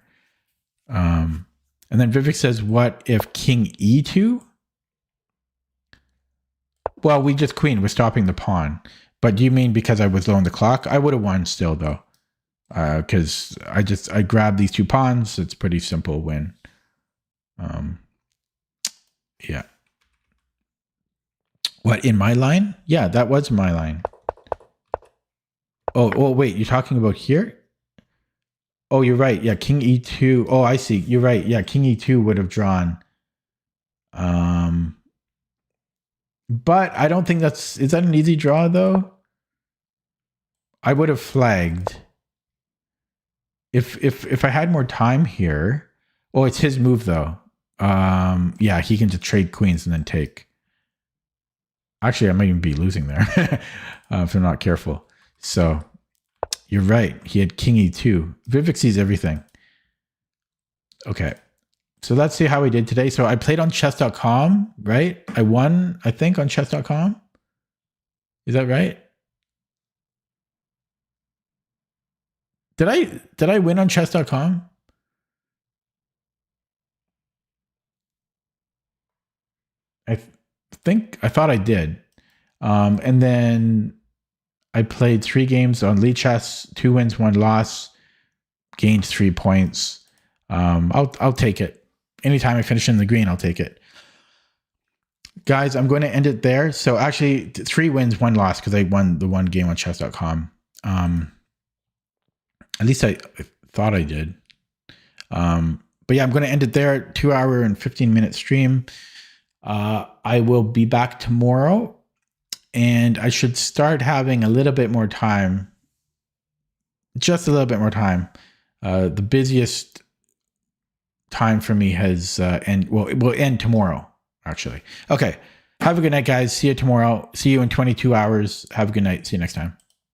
And then Vivek says, what if King E2? Well, we just queen. We're stopping the pawn. But do you mean because I was low on the clock? I would have won still, though. Because I grabbed these two pawns. It's a pretty simple win. Yeah. What, in my line? Yeah, that was my line. Oh, wait. You're talking about here? Oh, you're right. Yeah, King E2. Oh, I see. You're right. Yeah, King E2 would have drawn. But I don't think is that an easy draw though? I would have flagged. If I had more time here. Oh, it's his move though. Yeah, he can just trade queens and then take. Actually, I might even be losing there if I'm not careful. So you're right. He had King E2. Vivek sees everything. Okay. So let's see how we did today. So I played on chess.com, right? I won, I think, on chess.com. Is that right? Did I win on chess.com? I thought I did. And then I played 3 games on Lee Chess, 2 wins, 1 loss, gained 3 points. I'll take it. Anytime I finish in the green, I'll take it. Guys, I'm going to end it there. So actually 3 wins, 1 loss because I won the 1 game on chess.com. At least I thought I did. But yeah, I'm going to end it there. 2 hour and 15-minute stream. I will be back tomorrow, and I should start having a little bit more time. Just a little bit more time. The busiest time for me has it will end tomorrow, actually. Okay. Have a good night, guys. See you tomorrow. See you in 22 hours. Have a good night. See you next time.